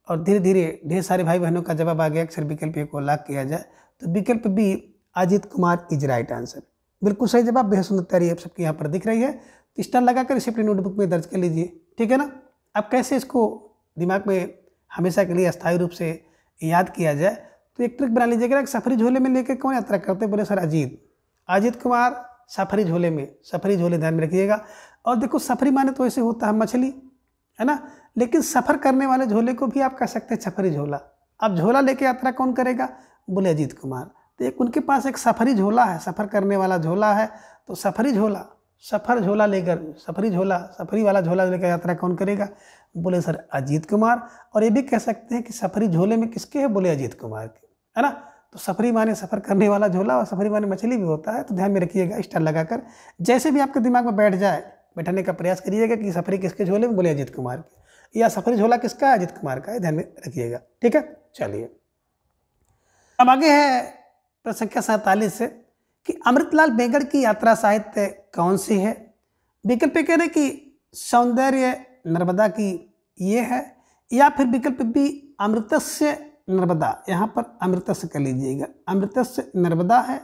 और धीरे धीरे ढेर सारे भाई बहनों का जवाब आ गया अक्सर विकल्प ए को लॉक किया जाए तो विकल्प B Ajit Kumar is right answer. बिल्कुल सही जवाब, बेहद सुंदर तैयारी आप सबके यहाँ पर दिख रही है। तो स्टार लगाकर इसे अपनी नोटबुक में दर्ज कर लीजिए, ठीक है ना। अब कैसे इसको दिमाग में हमेशा के लिए अस्थायी रूप से याद किया जाए, तो एक ट्रिक बना लीजिएगा। सफरी झोले में लेकर कौन यात्रा करते, बोले सर अजीत कुमार सफरी झोले में, सफरी झोले ध्यान में रखिएगा। और देखो सफरी माने तो ऐसे होता है मछली, है ना, लेकिन सफ़र करने वाले झोले को भी आप कह सकते हैं सफरी झोला। अब झोला लेके यात्रा कौन करेगा, बोले अजीत कुमार। तो एक उनके पास एक सफरी झोला है, सफ़र करने वाला झोला है, तो सफरी झोला, सफ़र झोला लेकर, सफरी वाला झोला लेकर यात्रा कौन करेगा, बोले सर अजीत कुमार। और ये भी कह सकते हैं कि सफरी झोले में किसके है, बोले अजीत कुमार के, है ना। तो सफरी माने सफ़र करने वाला झोला और सफरी माने मछली भी होता है, तो ध्यान में रखिएगा स्टार लगाकर। जैसे भी आपके दिमाग में बैठ जाए, बैठाने का प्रयास करिएगा कि सफरी किसके झोले में, बोले अजीत कुमार के, या सफरी झोला किसका है, अजीत कुमार का है, ध्यान में रखिएगा, ठीक है। चलिए अब आगे है प्रश्न संख्या 47 से कि अमृतलाल बेगड़ की यात्रा साहित्य कौन सी है। विकल्प कह रहे कि सौंदर्य नर्मदा की ये है, या फिर विकल्प बी अमृतस्य नर्मदा, यहाँ पर अमृतस्य कर लीजिएगा, अमृतस्य नर्मदा है,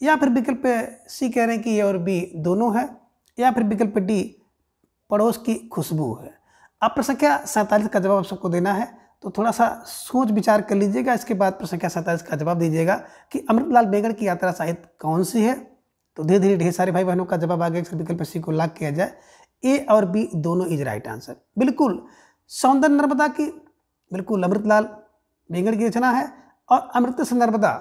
या फिर विकल्प सी कह रहे हैं कि ये और बी दोनों है, या फिर विकल्प डी पड़ोस की खुशबू है। अब प्रश्न संख्या 47 का जवाब सबको देना है, तो थोड़ा सा सोच विचार कर लीजिएगा। इसके बाद प्रश्न संख्या 47 का जवाब दीजिएगा कि अमृतलाल बेगड़ की यात्रा साहित्य कौन सी है। तो धीरे धीरे ढेर सारे भाई बहनों का जवाब आ गया, विकल्प सी को लॉक किया जाए, ए और बी दोनों इज राइट आंसर। बिल्कुल सौंदर्य नर्मदा की, बिल्कुल अमृतलाल बेगड़ की रचना है, और अमृतस्य नर्मदा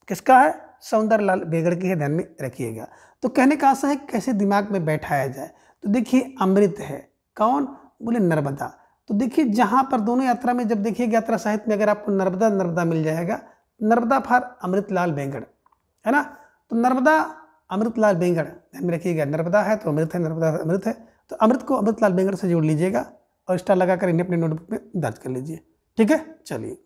किसका है, सौंदर्यलाल बेगड़ की है, ध्यान में रखिएगा। तो कहने का आशा है कैसे दिमाग में बैठाया जाए। तो देखिए अमृत है, कौन, बोले नर्मदा। तो देखिए जहाँ पर दोनों यात्रा में जब देखिए यात्रा साहित्य में अगर आपको नर्मदा मिल जाएगा, नर्मदा फॉर अमृतलाल बेगड़, है ना। तो नर्मदा अमृतलाल बेगड़, ध्यान में रखिएगा, नर्मदा है तो अमृत है, नर्मदा अमृत है, तो अमृत को अमृतलाल बेगड़ से जोड़ लीजिएगा और स्टार लगाकर इन्हें अपने नोटबुक में दर्ज कर लीजिए, ठीक है। चलिए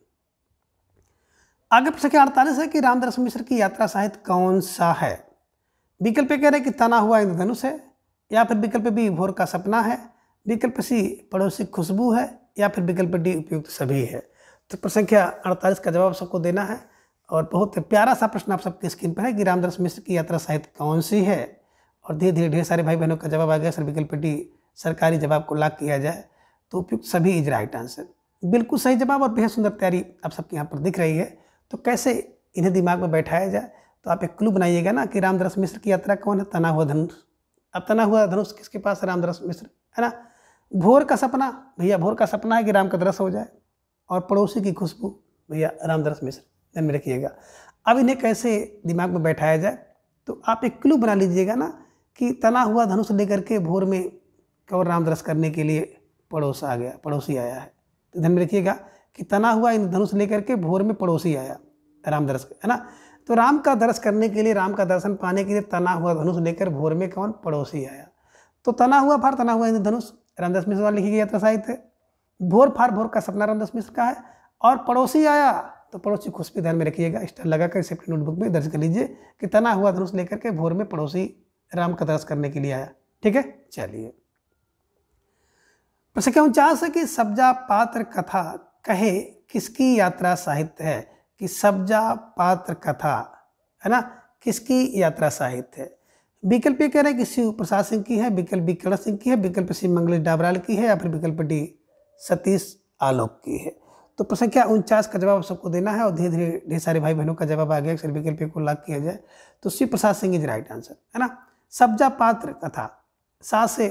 आगे प्रश्न संख्या 48 है कि रामदास मिश्र की यात्रा साहित्य कौन सा है। विकल्प कह रहे हैं कि तना हुआ इंद्रधनुष है, या फिर विकल्प बी भोर का सपना है, विकल्प सी पड़ोसी खुशबू है, या फिर विकल्प डी उपयुक्त सभी है। तो प्रश्न संख्या 48 का जवाब सबको देना है, और बहुत प्यारा सा प्रश्न आप सबके स्क्रीन पर है कि रामदास मिश्र की यात्रा साहित्य कौन सी है। और धीरे धीरे ढेर सारे भाई बहनों का जवाब आ गया, सर विकल्प डी सरकारी जवाब को लॉक किया जाए, तो उपयुक्त सभी इज राइट आंसर। बिल्कुल सही जवाब और बेहद सुंदर तैयारी आप सबके यहाँ पर दिख रही है। तो कैसे इन्हें दिमाग में बैठाया जाए, तो आप एक क्लू बनाइएगा ना कि रामदास मिश्र की यात्रा कौन है, तना हुआ धनुष। अब तना हुआ धनुष किसके पास है, रामदास मिश्र, है ना। भोर का सपना, भैया भोर का सपना है कि राम का दरस हो जाए, और पड़ोसी की खुशबू, भैया रामदास मिश्र, ध्यान में रखिएगा। अब इन्हें कैसे दिमाग में बैठाया जाए, तो आप एक क्लू बना लीजिएगा ना कि तना हुआ धनुष लेकर के भोर में कौन राम दरस करने के लिए पड़ोस आ गया, पड़ोसी आया है। तो ध्यान में रखिएगा कि तना हुआ इन धनुष लेकर के भोर में पड़ोसी आया राम दरस, है ना। तो राम का दरस करने के लिए, राम का दर्शन पाने के लिए तना हुआ धनुष लेकर भोर में कौन, पड़ोसी आया। तो तना हुआ फार तना हुआ धनुष रामदास मिश्र द्वारा लिखी गई यात्रा साहित्य। भोर फार भोर का सपना रामदास मिश्र का है, और पड़ोसी आया तो पड़ोसी खुशबू, ध्यान में रखिएगा, स्टार लगाकर इसे अपनी नोटबुक में दर्ज कर लीजिए कि तना हुआ धनुष लेकर के भोर में पड़ोसी राम का दरस करने के लिए आया, ठीक है। चलिए प्रश्न संख्या 49 है कि सब्जा पात्र कथा कहे किसकी यात्रा साहित्य है, कि सब्जा पात्र कथा, है ना, किसकी यात्रा साहित्य है। विकल्प ये कह रहे हैं कि शिव प्रसाद सिंह की है, विकल्प बी कलश सिंह की है, विकल्प सी मंगलेश डाबराल की है, या फिर विकल्प डी सतीश आलोक की है। तो प्रश्न संख्या 49 का जवाब सबको देना है, और धीरे धीरे ढेर सारे भाई बहनों का जवाब आ गया, अक्सर विकल्प को लॉक किया जाए, तो Shiv Prasad Singh is right answer, है ना। सब्जा पात्र कथा, सा से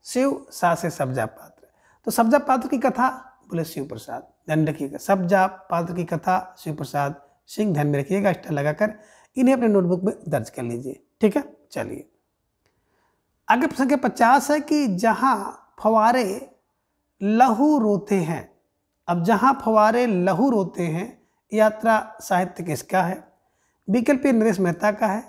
शिव, सा से सब्जा पात्र, तो सब्जा पात्र की कथा बोले शिव प्रसाद, ध्यान रखिएगा, सब्जा पात्र की कथा शिव प्रसाद सिंह, ध्यान में रखिएगा, स्टार लगाकर इन्हें अपने नोटबुक में दर्ज कर लीजिए, ठीक है। चलिए आगे प्रश्न संख्या 50 है कि जहां फवारे लहू रोते हैं। अब जहां फवारे लहू रोते हैं यात्रा साहित्य किसका है। विकल्प ए नरेश मेहता का है,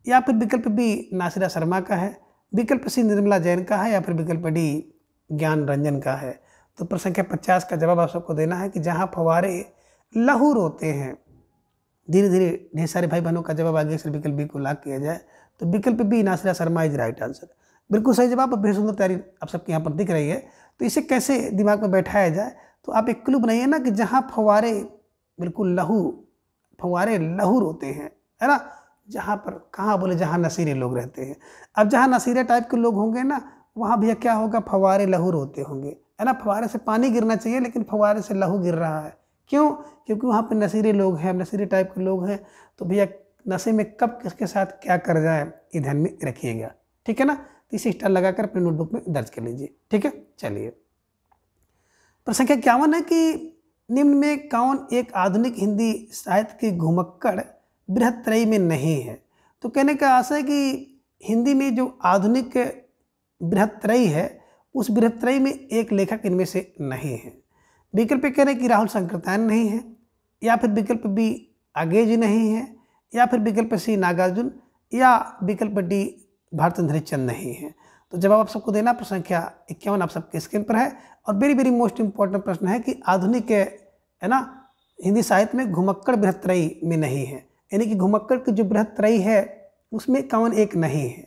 या फिर विकल्प बी नासिरा शर्मा का है, विकल्प सी निर्मला जैन का है, या फिर विकल्प डी ज्ञान रंजन का है। तो प्रश्न संख्या 50 का जवाब आप सबको देना है कि जहां फवारे लहू रोते हैं। धीरे धीरे ढेर सारे भाई बहनों का जवाब आ गया, सिर्फ विकल्प बी को लॉक किया जाए, तो विकल्प B Nasira Sharma is right answer. बिल्कुल सही जवाब और बेहद सुंदर तैयारी आप सबके यहाँ पर दिख रही है। तो इसे कैसे दिमाग में बैठाया जाए, तो आप एक क्लू बनाइए ना कि जहाँ फव्वारे बिल्कुल फव्वारे लहू होते हैं, है ना, जहाँ पर कहाँ बोले जहाँ नशीले लोग रहते हैं। अब जहाँ नशीले टाइप के लोग होंगे ना, वहाँ भैया क्या होगा, फव्वारे लहू होते होंगे, है ना। फव्वारे से पानी गिरना चाहिए लेकिन फव्वारे से लहू गिर रहा है, क्यों? क्योंकि वहाँ पे नशीले लोग हैं, नशीले टाइप के लोग हैं। तो भैया नशे में कब किसके साथ क्या कर जाए ये ध्यान में रखिएगा, ठीक है ना। तो इसे स्टार लगाकर अपने नोटबुक में दर्ज कर लीजिए, ठीक है। चलिए, प्रश्न संख्या 51 है कि निम्न में कौन एक आधुनिक हिंदी साहित्य की घुमक्कड़ बृहत्त्रयी में नहीं है। तो कहने का आशय है कि हिंदी में जो आधुनिक बृहत्त्रयी है, उस बृहत्त्रयी में एक लेखक इनमें से नहीं है। विकल्प कह रहे हैं कि राहुल शंकरतायन नहीं है, या फिर विकल्प बी अगेज नहीं है, या फिर विकल्प सी नागार्जुन, या विकल्प डी भारतेंद्र हरिश्चंद्र नहीं है। तो जवाब आप सबको देना। प्रश्न संख्या 51 आप सबके स्क्रीन पर है और वेरी वेरी मोस्ट इंपॉर्टेंट प्रश्न है कि आधुनिक है ना हिंदी साहित्य में घुमक्कड़ बृहत्त्रयी में नहीं है, यानी कि घुमक्कड़ की जो बृहत्त्रयी है उसमें कौन एक नहीं है।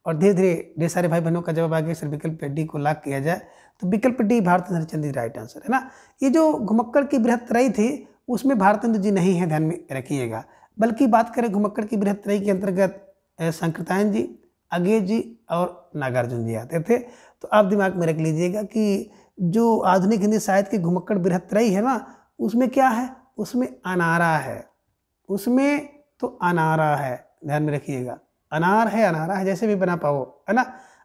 और धीरे धीरे ढेर सारे भाई बहनों का जवाब आ गया। सर विकल्प डी को लॉक किया जाए तो विकल्प D Bharatendra Harishchandra right answer है ना। ये जो घुमक्कड़ की बृहत्त्रयी थी उसमें भारतेंद्र जी नहीं है, ध्यान में रखिएगा। बल्कि बात करें घुमक्कड़ की बृहत्त्रयी के अंतर्गत शंकरतायन जी, अगेज जी और नागार्जुन जी आते थे। तो आप दिमाग में रख लीजिएगा कि जो आधुनिक हिंदी साहित्य की घुमक्कड़ बृहत्त्रयी है ना, उसमें क्या है, उसमें अनारा है, उसमें तो अनारा है, ध्यान में रखिएगा। अनार है, अनारा है, जैसे भी बना पाओ, है ना।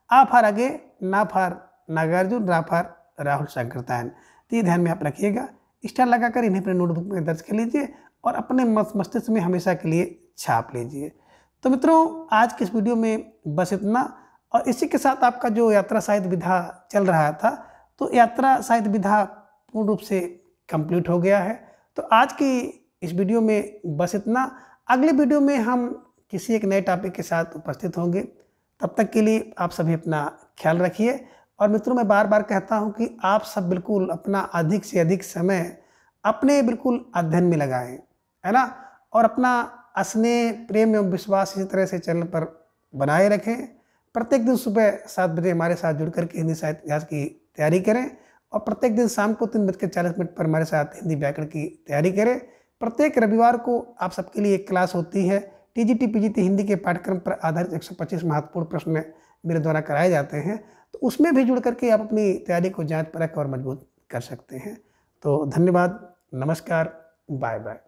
आ फार आगे, ना फार नागार्जुन, रा फार राहुल शंकरतायन। तो ये ध्यान में आप रखिएगा। स्टार लगाकर इन्हें अपने नोटबुक में दर्ज कर लीजिए और अपने मस्तिष्क में हमेशा के लिए छाप लीजिए। तो मित्रों, आज के इस वीडियो में बस इतना, और इसी के साथ आपका जो यात्रा साहित्य विधा चल रहा था, तो यात्रा साहित्य विधा पूर्ण रूप से कंप्लीट हो गया है। तो आज की इस वीडियो में बस इतना। अगले वीडियो में हम किसी एक नए टॉपिक के साथ उपस्थित होंगे। तब तक के लिए आप सभी अपना ख्याल रखिए। और मित्रों, मैं बार बार कहता हूं कि आप सब बिल्कुल अपना अधिक से अधिक समय अपने बिल्कुल अध्ययन में लगाएं, है ना। और अपना स्नेह, प्रेम एवं विश्वास इसी तरह से चैनल पर बनाए रखें। प्रत्येक दिन सुबह 7 बजे हमारे साथ जुड़ करके हिंदी साहित्य इतिहास की तैयारी करें, और प्रत्येक दिन शाम को 3:40 पर हमारे साथ हिंदी व्याकरण की तैयारी करें। प्रत्येक रविवार को आप सबके लिए एक क्लास होती है, टीजीटी पीजीटी हिंदी के पाठ्यक्रम पर आधारित 125 महत्वपूर्ण प्रश्न मेरे द्वारा कराए जाते हैं। तो उसमें भी जुड़ करके आप अपनी तैयारी को जांच परख और मजबूत कर सकते हैं। तो धन्यवाद, नमस्कार, बाय बाय।